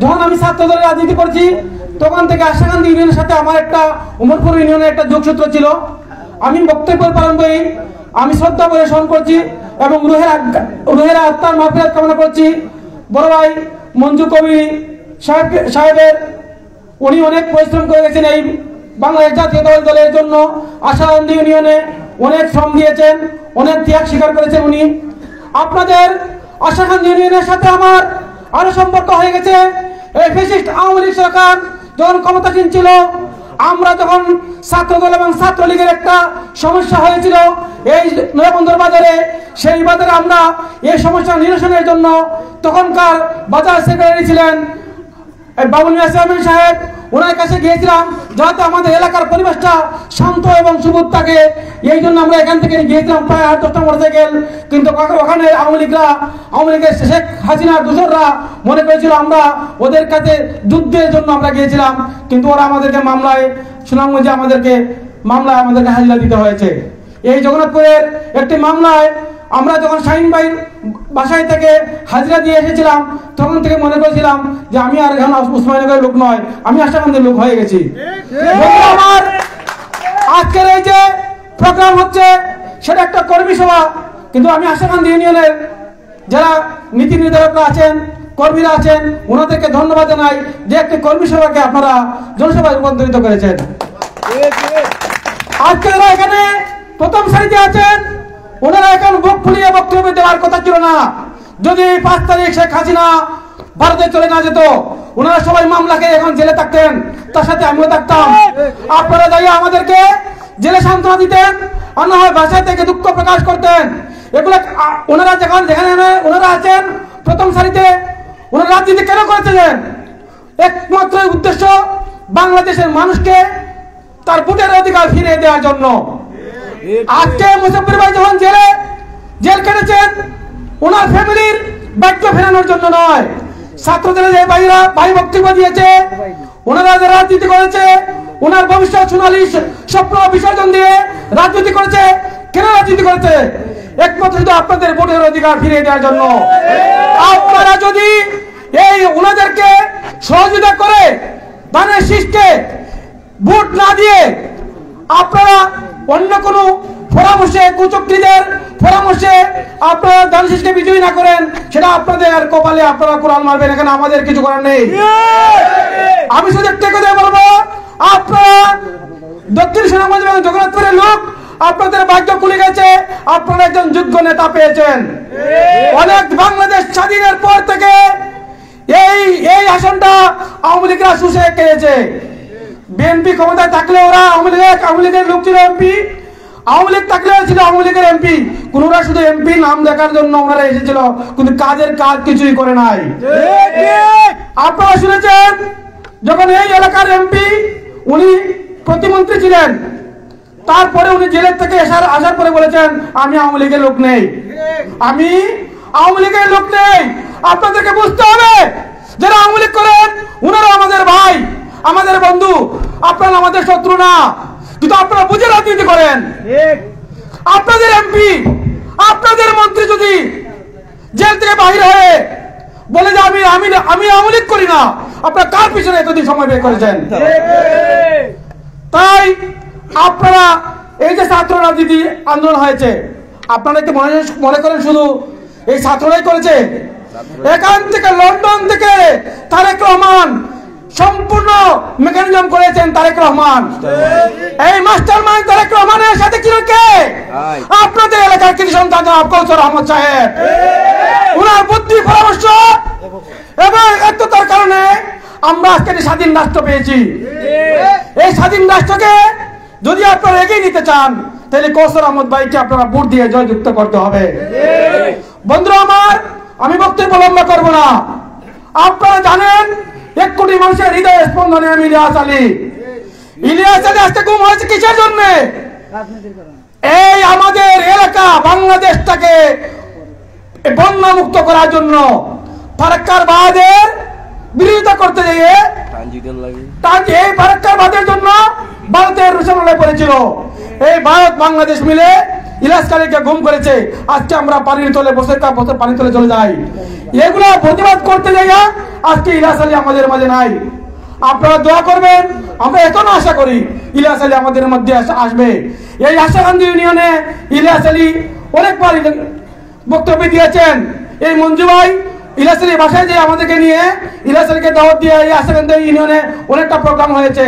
যখন আমি ছাত্রদলের রাজনীতি করছি, তখন থেকে আশাকান্দি ইউনিয়নের সাথে আমার একটা উমরপুর ইউনিয়নের একটা যোগসূত্র ছিল। আমি বক্তব্যের প্রারম্ভেই আমি শ্রদ্ধা করে স্মরণ করছি এবং রুহের আত্মার মাগফিরাত কামনা করছি বড় ভাই মঞ্জু কবি সাহেবের। উনি অনেক পরিশ্রম করে গেছেন এই বাংলাদেশ জাতীয়তাবাদী দলের জন্য। আশাকান্দি ইউনিয়নে অনেক শ্রম দিয়েছেন, অনেক ত্যাগ স্বীকার করেছেন উনি। আপনাদের আশাকান্দি ইউনিয়নের সাথে আমার আরো সম্পর্ক হয়ে গেছে। এই ফ্যাসিস্ট আওয়ামী লীগ সরকার যখন ক্ষমতাসীন ছিল, আমরা যখন ছাত্রদল এবং ছাত্রলীগের একটা সমস্যা হয়েছিল এই নয়াবন্দর বাজারে, সেই বাজারে আমরা এই সমস্যা নিরসনের জন্য তখনকার বাজার সেক্রেটারি ছিলেন বাবুল মিয়া চেয়ারম্যান সাহেব, ওনার কাছে গিয়েছিলাম যাতে আমাদের এলাকার পরিবেশটা শান্ত এবং সুবোধ থাকে। এই জন্য আমরা এখান থেকে গিয়েছিলাম প্রায় 8-10টা মোটরসাইকেল, কিন্তু ওখানে আওয়ামী লীগের শেখ হাসিনার দোসররা মনে করেছিল আমরা ওদের কাছে যুদ্ধের জন্য আমরা গিয়েছিলাম, কিন্তু ওরা আমাদেরকে মামলায় সুনামগঞ্জে আমাদেরকে হাজিরা দিতে হয়েছে। এই জগন্নাথপুরের একটি মামলায় আমরা যখন শাহিন ভাইয়ের বাসায় থেকে হাজিরা দিয়ে এসেছিলাম, তখন থেকে মনে করেছিলাম যে আমি আর এখন উসমানীনগরের লোক নয়, আমি আশাকান্দির লোক হয়ে গেছি। আমার আজকের এই যে প্রোগ্রাম হচ্ছে সেটা একটা কর্মী সভা, কিন্তু আমি আশাকান্দি ইউনিয়নের যারা নীতি নির্ধারকরা আছেন, কর্মীরা আছেন, ওনাদেরকে ধন্যবাদ জানাই যে একটি কর্মী সভাকে আপনারা জনসভায় রূপান্তরিত করেছেন। আজকে যারা এখানে প্রথম সারিতে আছেন, ওনারা এখন বুক ফুলিয়ে বক্তব্য দেওয়ার কথা ছিল না। যদি 5 তারিখ শেখ হাসিনা ভারতে চলে না যেত, ওনারা সবাই মামলাকে এখন জেলে থাকতেন, তার সাথে আমিও থাকতাম। আপনারা যাই আমাদেরকে জেলে সান্ত্বনা দিতেন, আর না হয় বাসায় থেকে দুঃখ প্রকাশ করতেন। এগুলো ওনারা যেখানে ওনারা আছেন প্রথম সারিতে, ওনারা রাজনীতি কেন করেছিলেন? একমাত্র উদ্দেশ্য বাংলাদেশের মানুষকে তার ভোটের অধিকার ফিরিয়ে দেওয়ার জন্য। আজকে মুসাফির ভাই যখন জেল কেটেছেন, ওনার ফ্যামিলির বাক্য ফেরানোর জন্য নয়। ছাত্রদের যে ভাই বক্তব্য দিয়েছে, ওনারা যে রাজনীতি করেছে, ওনার ভবিষ্যৎ সোনালী স্বপ্ন বিসর্জন দিয়ে রাজনীতি করেছে। কেন রাজনীতি করেছে? একমাত্র শুধু আপনাদের ভোটের অধিকার ফিরিয়ে দেওয়ার জন্য। আপনারা যদি এই ওনাদেরকে সহযোগিতা করে ধানের শীষকে ভোট না দিয়ে আপনারা অন্য কোন পরামর্শে, কুচক্রীদের পরামর্শে আপনারা ধানের শীষকে বিজয়ী না করেন, সেটা আপনাদের কপালে আপনারা কোরআন মারবেন, এখানে আমাদের কিছু করার নেই। আমি শুধু একটা কথা বলবো, আপনারা দক্ষিণ সুনামগঞ্জ এবং জগন্নাথপুরের লোক, আপনাদের ভাগ্য খুলে গেছে, আপনারা একজন যোগ্য নেতা পেয়েছেন। অনেক বাংলাদেশ স্বাধীনের পর থেকে এই আসনটা আওয়ামী লীগরা শুষে খেয়েছে। বিএনপি ক্ষমতায় থাকলে ওরা আওয়ামী লীগের লোক ছিল এমপি, আওয়ামী লীগ থাকলে ছিল আওয়ামী লীগের এমপি। কোনরা শুধু এমপি নাম দেখার জন্য ওনারা এসেছিল, কিন্তু কাজের কাজ কিছুই করে নাই। আপনারা শুনেছেন যখন এই এলাকার এমপি উনি প্রতিমন্ত্রী ছিলেন, তারপরে উনি জেলের থেকে আসার পরে বলেছেন আমি আওয়ামী লীগের লোক নেই, আমি আওয়ামী লীগের লোক নেই। আপনাদেরকে বুঝতে হবে যারা আওয়ামী লীগ করেন উনারা আমাদের ভাই, আমাদের বন্ধু, আপনারা আমাদের শত্রু না। কিন্তু আপনারা বুঝে রাজনীতি করেন। আপনাদের এমপি, আপনাদের মন্ত্রী যদি জেল থেকে বাহির হয়ে বলে যে আমি আওয়ামী লীগ করি না, আপনারা কার পিছনে এতদিন সময় বের করেছেন? তাই আপনারা এই যে ছাত্র রাজনীতি আন্দোলন হয়েছে, আপনারা কি মনে করেন শুধু এই ছাত্ররাই করেছে? এখান থেকে লন্ডন থেকে তারেক রহমান সম্পূর্ণ মেকানিজম করেছেন। তারেক রহমান, এই মাস্টারমাইন্ড তারেক রহমানের সাথে ছিল কে? আপনাদের এলাকার কৃষি সন্তান কৌশল আহমদ সাহেব। ওনার বুদ্ধি, পরামর্শ এবং একাত্মতার কারণে আমরা আজকে স্বাধীন রাষ্ট্র পেয়েছি। এই স্বাধীন রাষ্ট্রকে যদি আপনারা এগিয়ে নিতে চান, তাহলে কৌশল আহমদ ভাইকে আপনারা ভোট দিয়ে জয়যুক্ত করতে হবে। বন্ধুরা আমার, আমি বক্তব্য লম্বা করবো না। আপনারা জানেন 1 কোটি মানুষের হৃদয় স্পন্দনে আমি ইলিয়াস আলী আজকে গুম হয়েছে কিসের জন্য? এই আমাদের এলাকা বাংলাদেশটাকে বন্যা মুক্ত করার জন্য, ফারাক্কার বাঁধের বিরোধিতা করতে গিয়ে এই ফারাক্কার বাঁধের জন্য ভারতের রোশনালয় পড়েছিল। এই ভারত বাংলাদেশ মিলে ইলিয়াস আলীকে গুম করেছে। আজকে আমরা পানির তলে বছর পানির তলে চলে যাই। এগুলো প্রতিবাদ করতে যাইয়া আজকে ইলিয়াস আলী আমাদের মাঝে নাই। আপনারা দোয়া করবেন। আমরা এখনো আশা করি ইলিয়াস আলী আমাদের মধ্যে আসবে। এই আশাকান্দি ইউনিয়নে ইলিয়াস আলী অনেকবার বক্তব্য দিয়েছেন। এই মঞ্জু ভাই ইলিয়াস আলী বাসায় যে আমাদেরকে নিয়ে ইলিয়াস আলীকে দাওয়াত দিয়ে এই আশাকান্দি ইউনিয়নে অনেকটা প্রোগ্রাম হয়েছে।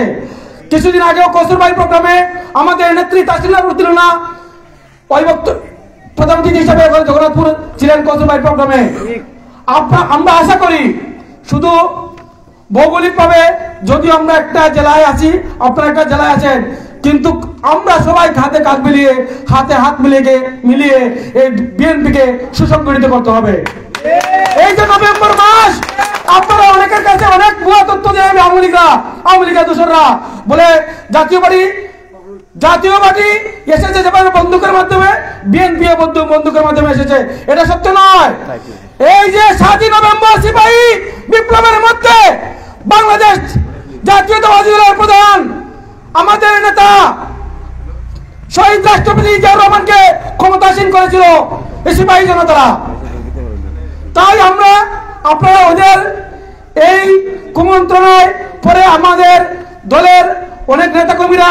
কিছুদিন আগেও কসুর ভাই প্রোগ্রামে আমাদের নেত্রী তাসলিমা না ওই প্রধান অতিথি হিসাবে জগন্নাথপুর ছিলেন কসুর ভাই প্রোগ্রামে। আমরা আশা করি শুধু ভৌগোলিকভাবে যদি আমরা একটা জেলায় আছি, আপনারা একটা জেলায় আছেন, কিন্তু আমরা সবাই হাতে কাঁধ মিলিয়ে, হাতে হাত মিলিয়ে এই বিএনপিকে সুসংগঠিত করতে হবে। এই যে নভেম্বর মাস, আপনারা অনেকের কাছে অনেক ভুয়া তথ্য দেয়, আওয়ামী লীগের দোসররা বলে জাতীয় পার্টি এসেছে যেভাবে বন্দুকের মাধ্যমে, বিএনপি বন্দুকের মাধ্যমে এসেছে, এটা সত্য নয়। এই যে 7 নভেম্বর সিপাহী বিপ্লবের মধ্যে বাংলাদেশ জাতীয়তাবাদী দলের প্রধান, আমাদের নেতা শহীদ রাষ্ট্রপতি জিয়াউর রহমানকে ক্ষমতাসীন করেছিল এই সিপাহী জনতারা। তাই আপনারা ওদের এই কুমন্ত্রণায় পরে আমাদের দলের অনেক নেতা কর্মীরা,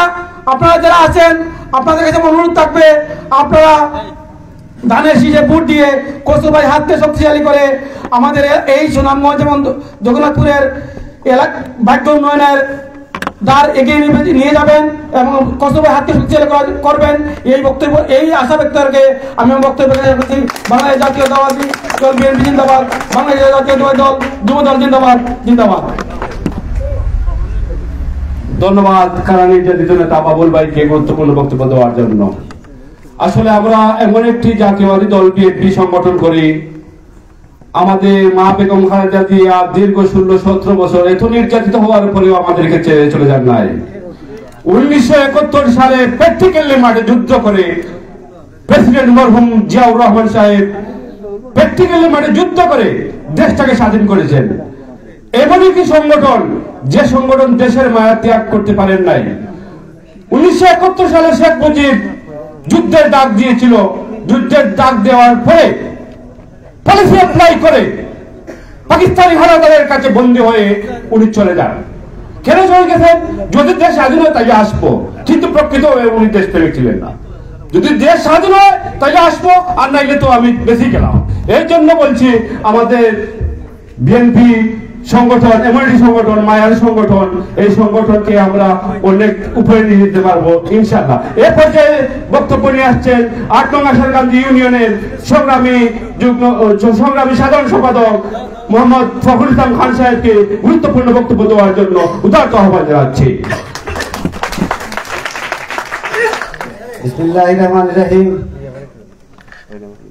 আপনারা যারা আছেন, আপনাদের কাছে অনুরোধ থাকবে, আপনারা ধানের শীষে ভোট দিয়ে কসুর ভাই হাতকে শক্তিশালী করে আমাদের এই সুনামগঞ্জ এবং জগন্নাথপুরের ভাগ্য উন্নয়নের দ্বার এগিয়ে নিয়ে যাবেন এবং কসুর ভাই হাতকে শক্তিশালী করবেন। এই বক্তব্য, এই আশা ব্যক্ত করে আমি বক্তব্য করছি। বাংলাদেশ জাতীয়তাবাদী দল বিএনপি জিন্দাবাদ, বাংলাদেশ জাতীয়তাবাদী দল যুব দল জিন্দাবাদ জিন্দাবাদ। ধন্যবাদ কারা নির্যাতিত নেতা বাবুল ভাইকে গুরুত্বপূর্ণ বক্তব্য দেওয়ার জন্য। আসলে আমরা এমন একটি জাতীয়বাদী দল বিএনপি সংগঠন করি, আমাদের মা বেগম খালেদা জিয়া দীর্ঘ 16-17 বছর এত নির্যাতিত হওয়ার পরেও আমাদেরকে ছেড়ে চলে যান নাই। 1971 সালে প্র্যাকটিক্যালি মাঠে যুদ্ধ করে প্রেসিডেন্ট মরহুম জিয়াউর রহমান সাহেব প্র্যাকটিক্যালি মাঠে যুদ্ধ করে দেশটাকে স্বাধীন করেছেন। এমন একটি সংগঠন, যে সংগঠন দেশের মায়া ত্যাগ করতে পারেন নাই। 1971 সালে শেখ মুজিব যুদ্ধের ডাক দিয়েছিল, যুদ্ধের ডাক দেওয়ার পরে পলিসি অ্যাপ্লাই করে পাকিস্তানি হানাদারের কাছে বন্দী হয়ে উনি চলে যান। কেন চলে গেছেন? যদি দেশ স্বাধীন হয় তাই আসবো, কিন্তু প্রকৃত উনি দেশ প্রেমিক ছিলেন না। যদি দেশ স্বাধীন হয় তাই আসবো, আর নাইলে তো আমি বেশি গেলাম। এই জন্য বলছি, আমাদের বিএনপি সংগঠন এমন একটি সংগঠন, মায়ার সংগঠন, এই সংগঠনকে আমরা অনেক উপরে নিয়ে যেতে পারবো ইনশাআল্লাহ। এ পর্যায়ে বক্তব্য নিয়ে আসছেন 8 নং আশারকান্দি ইউনিয়নের সংগ্রামী সাধারণ সম্পাদক মোহাম্মদ ফখরুল ইসলাম খান সাহেবকে গুরুত্বপূর্ণ বক্তব্য দেওয়ার জন্য উদারত আহ্বান জানাচ্ছি। বিসমিল্লাহির রহমানির রহিম।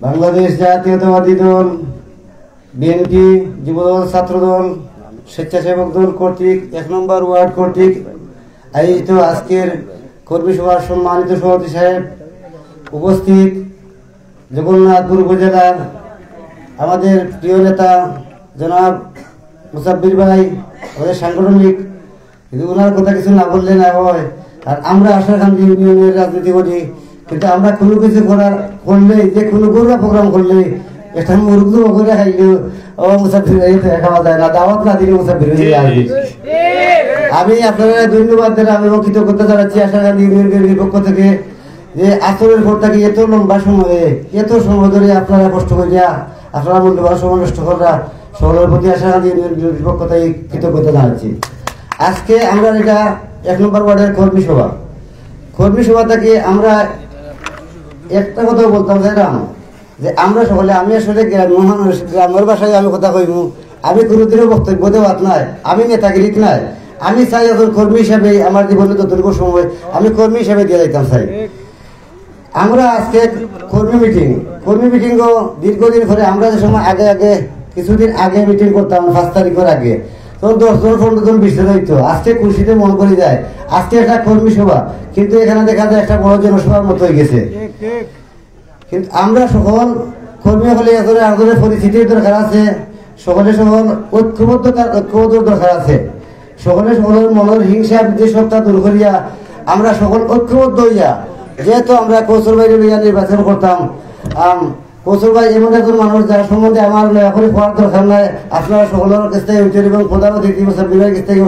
বাংলাদেশ জাতীয়তাবাদী দল বিএনপি, যুবদল, ছাত্রদল, স্বেচ্ছাসেবক দল কর্তৃক 1 নম্বর ওয়ার্ড কর্তৃক আয়োজিত আজকের কর্মী সভার সম্মানিত সভাপতি সাহেব, উপস্থিত জগন্নাথপুর উপজেলার আমাদের প্রিয় নেতা জনাব মুসাব্বির ভাই, আমাদের সাংগঠনিক, কিন্তু ওনার কথা কিছু না বললে না হয়। আর আমরা আশাকান্দি ইউনিয়নের রাজনীতি করি, কিন্তু আমরা কোনো কিছু করলে, যে কোনো গরুরা প্রোগ্রাম করলে একটা মুরগ করে খাইলে ও মুসাফির খাওয়া যায় না, দাওয়াত না দিলে মুসাফির হয়ে আসবে। আমি আপনারা ধন্যবাদ দেন, আমি কৃতজ্ঞতা জানাচ্ছি আশাকান্দি ইউনিয়নের পক্ষ থেকে, যে আসরের পর থেকে এত লম্বা সময়ে, এত সময় ধরে আপনারা কষ্ট করিয়া আপনারা মূল্যবান সময় নষ্ট করা সকলের প্রতি আশাকান্দি ইউনিয়নের পক্ষ থেকে কৃতজ্ঞতা জানাচ্ছি। আজকে আমরা এটা 1 নম্বর ওয়ার্ডের কর্মী সভা থেকে আমরা একটা কথা বলতাম চাইলাম যে আমরা সকলে, আমি আসলে গ্রামের ভাষায় আমি কথা কইব, আমি কোনোদিনও বক্তব্য দেওয়াত নাই, আমি নেতাগিরিক নাই। আমি চাই এখন কর্মী হিসাবে আমার জীবনে যতটুকু সময় আমি কর্মী হিসাবে দিয়ে যাইতাম চাই। আমরা আজকে কর্মী মিটিংও দীর্ঘদিন ধরে আমরা যে সময় আগে কিছুদিন আগে মিটিং করতাম 5 তারিখের আগে, তখন 10 জন 15 জন বিশে হইতো। আজকে খুশিতে মন করে যায়, আজকে একটা কর্মী সভা, কিন্তু এখানে দেখা যায় একটা বড় জনসভার মতো হয়ে গেছে। কিন্তু আমরা সকল কর্মী হলে একজনের পরিস্থিতির দরকার আছে, সকলে সকল ঐক্যবদ্ধ দরকার আছে, সকলের মনের হিংসা বিদ্বেষতা দূর করিয়া আমরা সকল ঐক্যবদ্ধ হইয়া, যেহেতু আমরা কৌশল ভাই নির্বাচন করতাম, কৌশল ভাই এমন একজন মানুষ যার সম্বন্ধে আমার এখন পড়ার দরকার নাই, আপনারা সকলের কাছ থেকে এবং প্রধান অতিথি বিভাগের কাছ থেকে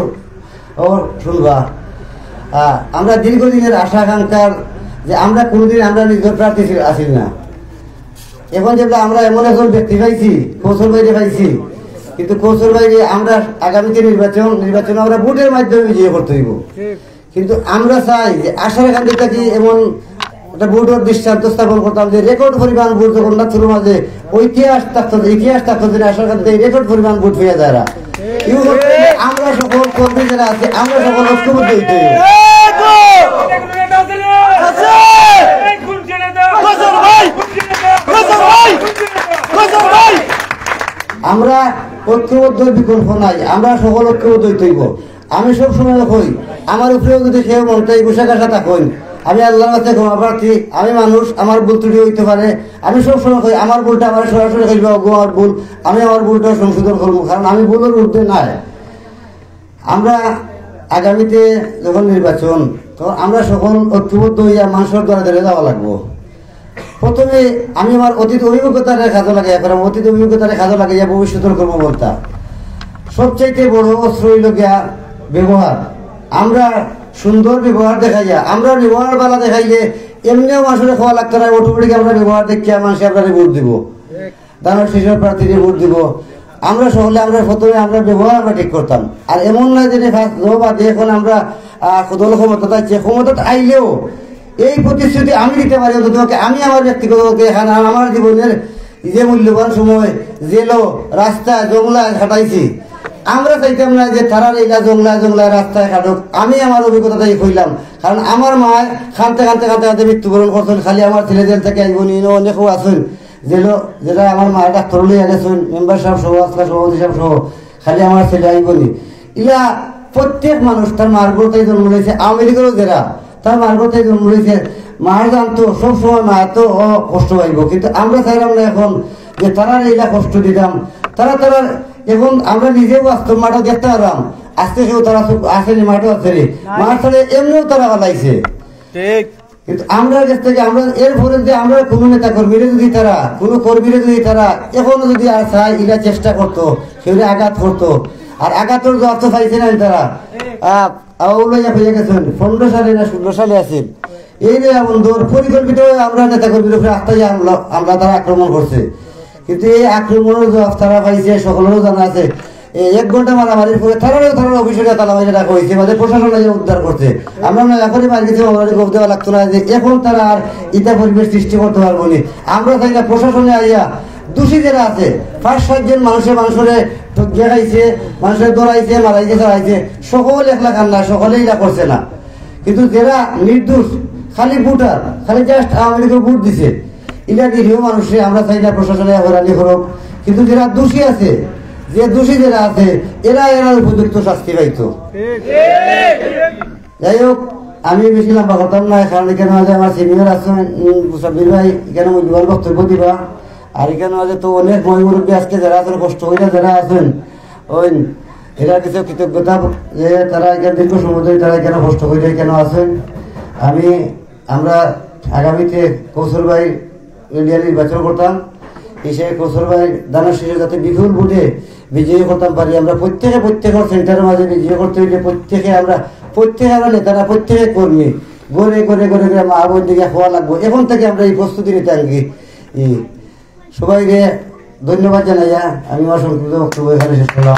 শুনবা। আমরা দীর্ঘদিনের আশা আকাঙ্ক্ষার যে আমরা কোনোদিন আমরা নিজের প্রার্থী আসি না, এখন যেটা আমরা এমন একজন ব্যক্তি পাইছি, কৌশল ভাইকে পাইছি, কিন্তু কৌশল ভাইকে আমরা আগামীতে নির্বাচন আমরা ভোটের মাধ্যমে বিজয় করতে হইব। কিন্তু আমরা চাই যে আশাকান্দি থেকে এমন একটা ভোটের দৃষ্টান্ত স্থাপন করতাম যে রেকর্ড পরিমাণ ভোট জগন্নাথপুরের মাঝে ইতিহাস থাকতো যে আশাকান্দিতে রেকর্ড পরিমাণ ভোট পেয়ে যায়। আমরা সকল কর্মী যারা আছে আমরা সকল ঐক্যবদ্ধ হইতে আমরা ঐক্যবদ্ধ বিকল্প নাই, আমরা সকল ঐক্যবদ্ধ হইতে হইব। আমি সব সময় কই আমার উপরেও যদি কেউ মনটাই পোশাক আশা থাকুন, আমি আল্লাহর কাছে ক্ষমা প্রার্থী, আমি মানুষ, আমার ভুল ত্রুটি হইতে পারে। আমি সবসময় কই আমার ভুলটা আমার সরাসরি কইব, আমার ভুল আমি আমার ভুলটা সংশোধন করবো, কারণ আমি ভুলের ঊর্ধ্বে নাই। আমরা আগামীতে যখন নির্বাচন, তখন আমরা সকল ঐক্যবদ্ধ হইয়া মানুষের দ্বারা ধরে যাওয়া লাগবো। প্রথমে আমি আমার অতীত অভিজ্ঞতার কাজে লাগাইয়া করাম, অতীত অভিজ্ঞতার কাজে লাগাইয়া ভবিষ্যতের করবো বলতা। সবচাইতে বড় অস্ত্র হইল গিয়া ব্যবহার। আমরা সুন্দর ব্যবহার দেখাইয়া, আমরা ব্যবহার বালা দেখাইলে এমনিও মানুষের খাওয়া লাগতো না, অটোমেটিক আমরা ব্যবহার দেখিয়া মানুষ আপনারা ভোট দিব, দানের শিশুর প্রার্থীকে ভোট দিব। আমরা সকলে আমরা প্রথমে আমরা ব্যবহার আমরা ঠিক করতাম। আর এমন নয় যে এখন আমরা দল ক্ষমতা চাইছে, ক্ষমতা আইলেও এই প্রতিশ্রুতি আমি দিতে পারি, তোমাকে আমি আমার ব্যক্তিগত আমার জীবনের যে মূল্যবান সময় জেলো রাস্তা জংলায় খাটাইছি, আমরা চাইতাম না যে তারার এইটা জংলায় রাস্তায় খাটুক। আমি আমার অভিজ্ঞতাটাই কইলাম, কারণ আমার মা খানতে মৃত্যুবরণ করছেন, খালি আমার ছেলেদের থেকে আইব নি অনেকেও আছেন জেলো, যেটা আমার মায়ের ডাক্তার লইয়া গেছেন, মেম্বার সাহেব সহ আসলা সভাপতি সাহেব সহ, খালি আমার ছেলে আইব নি। ইলা প্রত্যেক মানুষ তার মার গড়তাই জন্ম রয়েছে, আওয়ামী লীগেরও যারা তার মার গড়তাই জন্ম রয়েছে, মার জানতো সবসময় মা এত কষ্ট পাইব। কিন্তু আমরা চাইলাম না এখন যে তারার এইটা কষ্ট দিতাম, তারা এখন আমরা নিজেও বাস্তব মাঠও দেখতে পারলাম, আজকে কেউ তারা আসেনি, মাঠও আসেনি, মাঠ ছাড়ে এমনিও তারা পালাইছে। কিন্তু আমরা কাছ থেকে আমরা এরপরে যে আমরা কোনো নেতা কর্মীরা যদি তারা কোনো কর্মীরা যদি তারা এখনো যদি আর চায় ইরা চেষ্টা করতো, সেগুলো আঘাত করতো। আর আঘাতের জবাব তো পাইছে না তারা, হয়ে গেছেন 15 সালে না 16 সালে আছেন। এই যে বন্ধুর পরিকল্পিত আমরা নেতা কর্মীর উপরে আস্থায় আমরা তারা আক্রমণ করছে, কিন্তু এই আক্রমণের জবাব তারা পাইছে, সকলেরও জানা আছে। 1 ঘন্টা মারামারির পরে তারার অফিসে তালা মারি রাখা হয়েছে, মানে প্রশাসন উদ্ধার করছে। আমরা এখনই মারি গেছি, আমরা গপ দেওয়া লাগতো না যে এখন তারা আর ইটা পরিবেশ সৃষ্টি করতে পারবো না। আমরা চাই না প্রশাসনে আইয়া দোষী যারা আছে 5-7 জন মানুষের দেখাইছে, মানুষের দৌড়াইছে, মারাইছে, চালাইছে, সকল একলা কান্না, সকলেই এটা করছে না। কিন্তু যারা নির্দোষ, খালি ভোটার, খালি জাস্ট আওয়ামী লীগের ভোট দিছে, এটা নিরীহ মানুষে আমরা চাই না প্রশাসনে হরানি করুক। কিন্তু যারা দোষী আছে, যে দোষী যারা আছে, এরা উপযুক্ত শাস্তি পাইতো। যাই হোক, আমি বেশি লম্বা করতাম না, কারণ এখানে আমার সিনিয়র আছেন সাব্বির ভাই, এখানে মূল্যবান বক্তব্য দিবা। আর এখানে তো অনেক মহিমুরব্বী আজকে যারা আছেন, কষ্ট হইলে যারা আছেন, ওই এরা কিছু কৃতজ্ঞতা যে তারা এখানে দীর্ঘ সময় ধরে তারা এখানে কষ্ট হইলে কেন আছেন। আমরা আগামীতে কৌশল ভাই ইন্ডিয়া নির্বাচন করতাম, এসে কৌশল ভাই দানের শেষে যাতে বিপুল ভোটে বিজয়ী করতাম পারি। আমরা প্রত্যেকের সেন্টারের মাঝে বিজয়ী করতে হইলে প্রত্যেকে আমরা নেতারা, প্রত্যেকে কর্মী গড়ে মা বোন দিকে হওয়া লাগবো। এখন থেকে আমরা এই প্রস্তুতি নিতে আনকি। সবাইকে ধন্যবাদ জানাইয়া আমি আমার সংক্ষিপ্ত বক্তব্য এখানে শেষ করলাম।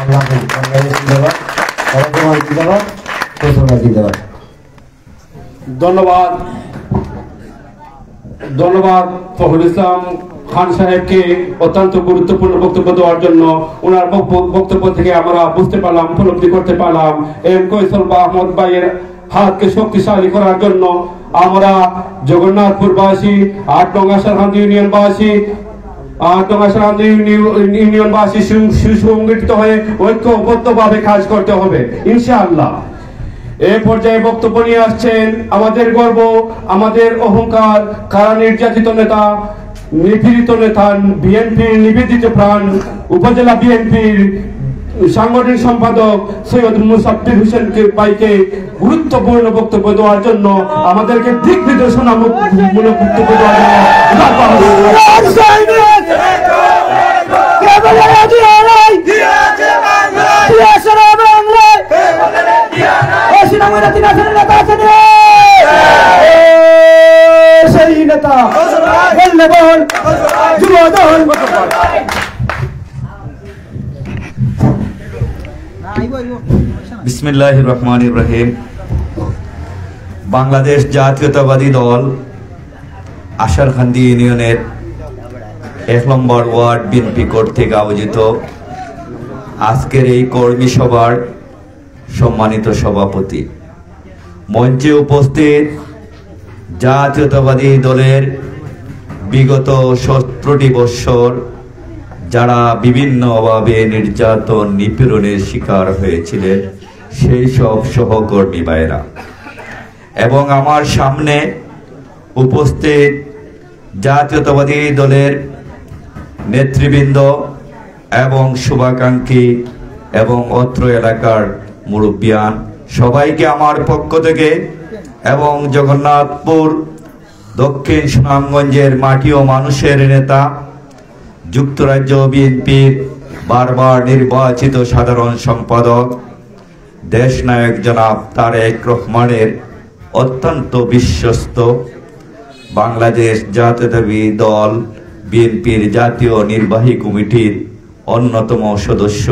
ধন্যবাদ ফখরুল ইসলাম খান সাহেবকে অত্যন্ত গুরুত্বপূর্ণ বক্তব্য দেওয়ার জন্য। ওনার বক্তব্য থেকে আমরা বুঝতে পারলাম, উপলব্ধি করতে পারলাম কৈশল বা আহমদ ভাইয়ের হাতকে শক্তিশালী করার জন্য আমরা জগন্নাথপুরবাসী, 8 নং আশারকান্দি ইউনিয়নবাসী সুসংগঠিত হয়ে ঐক্যবদ্ধভাবে কাজ করতে হবে ইনশাআল্লাহ। এই পর্যায়ে বক্তব্য নিয়ে আসছেন আমাদের গর্ব, আমাদের অহংকার, কারা নির্যাতিত নেতা, নিপীড়িত নেতা, বিএনপির নিবেদিত প্রাণ, উপজেলা বিএনপির সাংগঠনিক সম্পাদক সৈয়দ মুসাফির হোসেনকে ভাইকে গুরুত্বপূর্ণ বক্তব্য দেওয়ার জন্য, আমাদেরকে দিক নির্দেশনামূলক বক্তব্য দেওয়ার বিসমিল্লাহির রহমানির রহিম। বাংলাদেশ জাতীয়তাবাদী দল আশারকান্দি ইউনিয়নের 1 নম্বর ওয়ার্ড বিএনপি কর্তৃক আয়োজিত আজকের এই কর্মী সভার সম্মানিত সভাপতি, মঞ্চে উপস্থিত জাতীয়তাবাদী দলের বিগত 17টি বৎসর যারা বিভিন্নভাবে নির্যাতন নিপীড়নের শিকার হয়েছিলেন সেই সব সহকর্মী ভাইরা, এবং আমার সামনে উপস্থিত জাতীয়তাবাদী দলের নেতৃবৃন্দ এবং শুভাকাঙ্ক্ষী এবং অত্র এলাকার মুরব্বিয়ান, সবাইকে আমার পক্ষ থেকে এবং জগন্নাথপুর দক্ষিণ সুনামগঞ্জের মাটি ও মানুষের নেতা, যুক্তরাজ্য বিএনপির বারবার নির্বাচিত সাধারণ সম্পাদক দেশনায়ক জনাব তারেক রহমানের অত্যন্ত বিশ্বস্ত, বাংলাদেশ জাতীয়তাবাদী দল বিএনপির জাতীয় নির্বাহী কমিটির অন্যতম সদস্য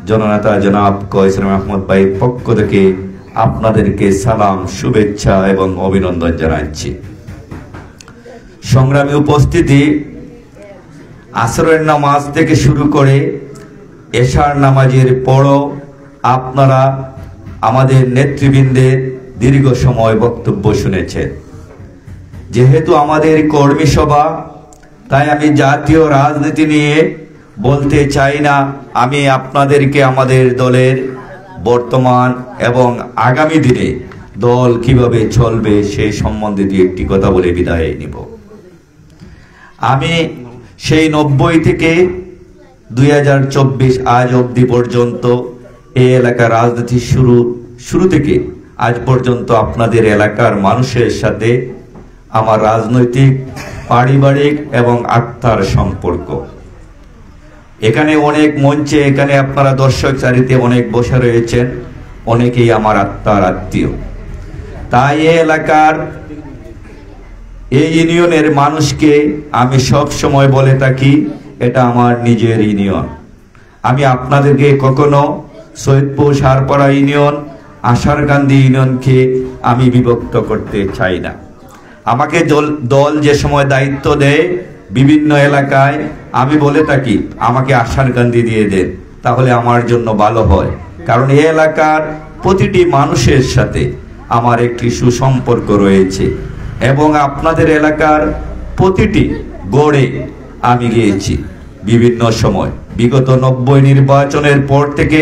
জননেতা জনাব কয়সর মাহমুদ ভাইয়ের পক্ষ থেকে আপনাদেরকে সালাম, শুভেচ্ছা এবং অভিনন্দন জানাচ্ছি। সংগ্রামী উপস্থিতি, আসরের নামাজ থেকে শুরু করে এশার নামাজের পরও আপনারা আমাদের নেতৃবৃন্দের দীর্ঘ সময় বক্তব্য শুনেছেন। যেহেতু আমাদের কর্মী সভা, তাই আমি জাতীয় রাজনীতি নিয়ে বলতে চাই না। আমি আপনাদেরকে আমাদের দলের বর্তমান এবং আগামী দিনে দল কিভাবে চলবে সেই সম্বন্ধে দু একটি কথা বলে বিদায় নিব। আমি সেই 90 থেকে 2024 আজ অবধি পর্যন্ত এই এলাকার রাজনীতি শুরু থেকে আজ পর্যন্ত আপনাদের এলাকার মানুষের সাথে আমার রাজনৈতিক, পারিবারিক এবং আত্মার সম্পর্ক। এখানে অনেক মঞ্চে, এখানে আপনারা দর্শক সারিতে অনেক বসে রয়েছেন, অনেকেই আমার আত্মার আত্মীয়। তাই এই এলাকার, এই ইউনিয়নের মানুষকে আমি সব সময় বলে থাকি, এটা আমার নিজের ইউনিয়ন। আমি আপনাদেরকে কখনো সৈয়দপুর সারপাড়া ইউনিয়ন, আশারকান্দি ইউনিয়নকে আমি বিভক্ত করতে চাই না। আমাকে দল যে সময় দায়িত্ব দেয় বিভিন্ন এলাকায়, আমি বলে থাকি আমাকে আশারকান্দি দিয়ে দেন, তাহলে আমার জন্য ভালো হয়। কারণ এই এলাকার প্রতিটি মানুষের সাথে আমার একটি সুসম্পর্ক রয়েছে, এবং আপনাদের এলাকার প্রতিটি গড়ে আমি গিয়েছি বিভিন্ন সময়। বিগত 90 নির্বাচনের পর থেকে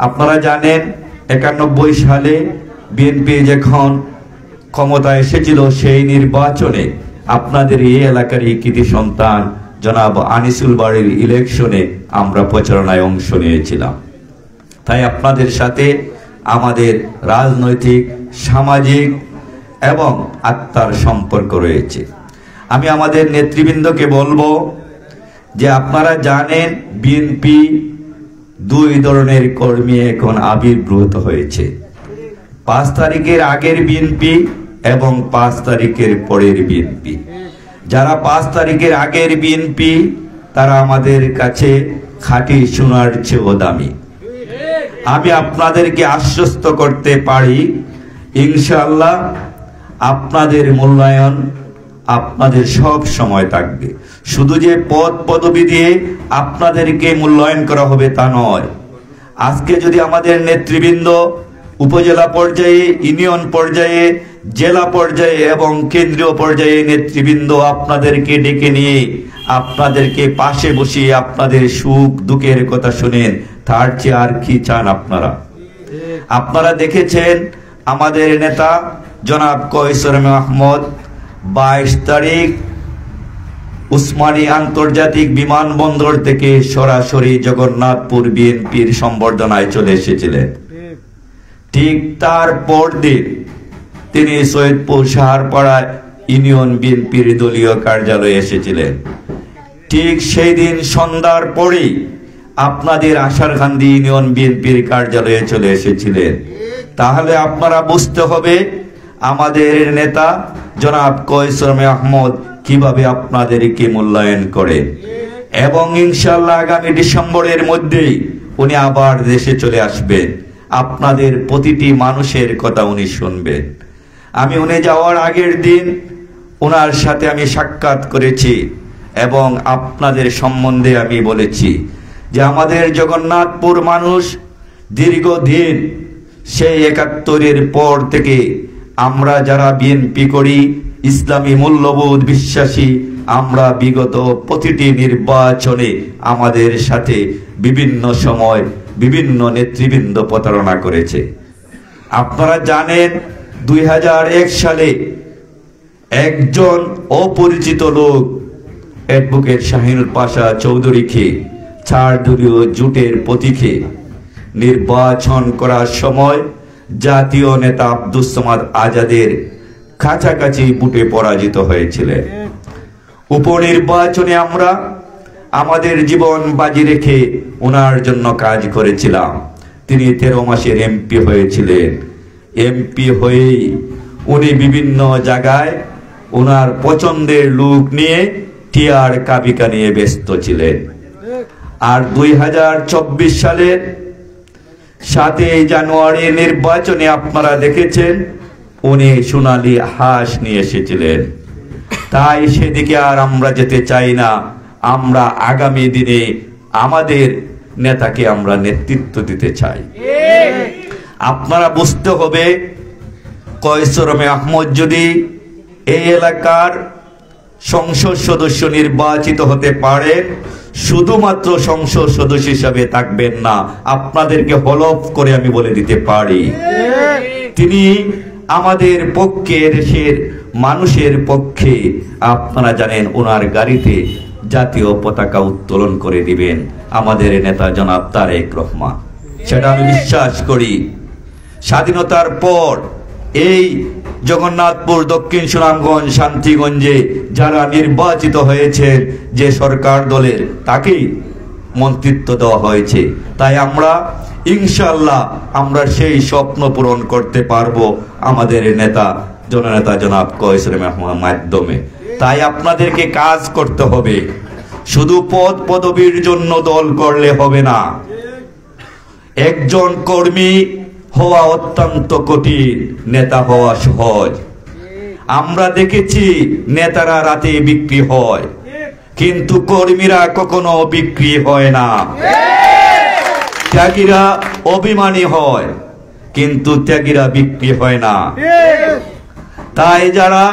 আপনারা জানেন 91 সালে বিএনপি যখন ক্ষমতায় এসেছিল, সেই নির্বাচনে আপনাদের এই এলাকার এই কৃতি সন্তান জনাব আনিসুল বাড়ির ইলেকশনে আমরা প্রচারণায় অংশ নিয়েছিলাম। তাই আপনাদের সাথে আমাদের রাজনৈতিক, সামাজিক এবং আত্মার সম্পর্ক রয়েছে। আমি আমাদের নেতৃবৃন্দকে বলবো যে আপনারা জানেন বিএনপি 2 ধরনের কর্মী এখন আবির্ভূত হয়েছে। 5 তারিখের আগের বিএনপি এবং 5 তারিখের পরের বিএনপি। যারা 5 তারিখের আগের বিএনপি, তারা আমাদের কাছে খাঁটি সোনার চেয়েও দামি। আমি আপনাদেরকে আশ্বস্ত করতে পারি, ইনশাআল্লাহ আপনাদের মূল্যায়ন আপনাদের সব সময় থাকবে। শুধু যে পদ পদবি দিয়ে আপনাদেরকে মূল্যায়ন করা হবে তা নয়। আজকে যদি আমাদের নেতৃবৃন্দ উপজেলা পর্যায়ে, ইউনিয়ন পর্যায়ে, জেলা পর্যায়ে এবং কেন্দ্রীয় পর্যায়ে নেতৃবৃন্দ আপনাদেরকে ডেকে নিয়ে আপনাদেরকে পাশে বসিয়ে আপনাদের সুখ দুঃখের কথা শুনেন, তার চেয়ে আর কি চান আপনারা? আপনারা দেখেছেন আমাদের নেতা জনাব কয়সর মাহমুদ 22 তারিখ উসমানী আন্তর্জাতিক বিমানবন্দর থেকে সরাসরি জগন্নাথপুর বিএনপির সম্বর্ধনায় চলে এসেছিলেন। ঠিক তার পরদিন তিনি সৈয়দপুর সাহারপাড়ায় ইউনিয়ন বিএনপির দলীয় কার্যালয়ে এসেছিলেন। ঠিক সেই দিন সন্ধ্যার পরেই আপনাদের আশারকান্দি ইউনিয়ন বিএনপির কার্যালয়ে চলে এসেছিলেন। তাহলে আপনারা বুঝতে হবে আমাদের নেতা জনাব কয়সর মাহমুদ কিভাবে আপনাদেরকে মূল্যায়ন করে, এবং ইনশাআল্লাহ আগামী ডিসেম্বরের মধ্যেই উনি আবার দেশে চলে আসবেন। আপনাদের প্রতিটি মানুষের কথা উনি শুনবেন। আমি উনি যাওয়ার আগের দিন ওনার সাথে আমি সাক্ষাৎ করেছি এবং আপনাদের সম্বন্ধে আমি বলেছি যে আমাদের জগন্নাথপুর মানুষ দীর্ঘদিন সেই ৭১-এর পর থেকে আমরা যারা বিএনপি করি, ইসলামী মূল্যবোধ বিশ্বাসী, আমরা বিগত প্রতিটি নির্বাচনে আমাদের সাথে বিভিন্ন সময় বিভিন্ন নেতৃবৃন্দ প্রতারণা করেছে। আপনারা জানেন ২০০১ সালে একজন অপরিচিত লোক অ্যাডভোকেট শাহিনুর পাশা চৌধুরীকে ছাড়দলীয় জোটের প্রতীকে নির্বাচন করার সময় জাতীয় নেতা আব্দুস সামাদ আজাদের কাছাকাছি বুটে পরাজিত হয়েছিলেন। উপনির্বাচনে আমরা আমাদের জীবন বাজি রেখে ওনার জন্য কাজ করেছিলাম। তিনি 13 মাসের এমপি হয়েছিলেন। এমপি হয়েই উনি বিভিন্ন জায়গায় ওনার পছন্দের লোক নিয়ে টিআর কাবিকা নিয়ে ব্যস্ত ছিলেন। আর ২০২৪ সালের ৭ই জানুয়ারি নির্বাচনে আপনারা দেখেছেন উনি সোনালী হাঁস নিয়ে এসেছিলেন। তাই সেদিকে আর আমরা যেতে চাই না। আমরা আগামী দিনে আমাদের নেতাকে আমরা নেতৃত্ব দিতে চাই। আপনারা বুঝতে হবে কয়সর আহমদ যদি এই এলাকার সংসদ সদস্য নির্বাচিত হতে পারেন, শুধুমাত্র সংসদ সদস্য হিসাবে থাকবেন না, আপনাদেরকে হলফ করে আমি বলে দিতে পারি তিনি আমাদের পক্ষে, দেশের মানুষের পক্ষে, আপনারা জানেন ওনার গাড়িতে জাতীয় পতাকা উত্তোলন করে দিবেন আমাদের নেতা জনাব তারেক রহমান। সেটা আমি বিশ্বাস করি। স্বাধীনতার পর এই জগন্নাথপুর, দক্ষিণ সুনামগঞ্জ, শান্তিগঞ্জে যারা নির্বাচিত হয়েছেন যে সরকার দলের, তাকেই মন্ত্রিত্ব দেওয়া হয়েছে। তাই আমরা ইনশাআল্লাহ আমরা সেই স্বপ্ন পূরণ করতে পারবো আমাদের নেতা জননেতা জনাব কয়সর মেহমানের মাধ্যমে। তাই আপনাদেরকে কাজ করতে হবে। শুধু পদ পদবীর জন্য দল করলে হবে না। একজন কর্মী হওয়া অত্যন্ত কঠিন, নেতা হওয়া সহজ। আমরা দেখেছি নেতারা রাতে বিক্রি হয়, কিন্তু কর্মীরা কখনো বিক্রি হয় না। ত্যাগীরা অভিমানী হয়, কিন্তু ত্যাগীরা বিক্রি হয় না। তাই যারা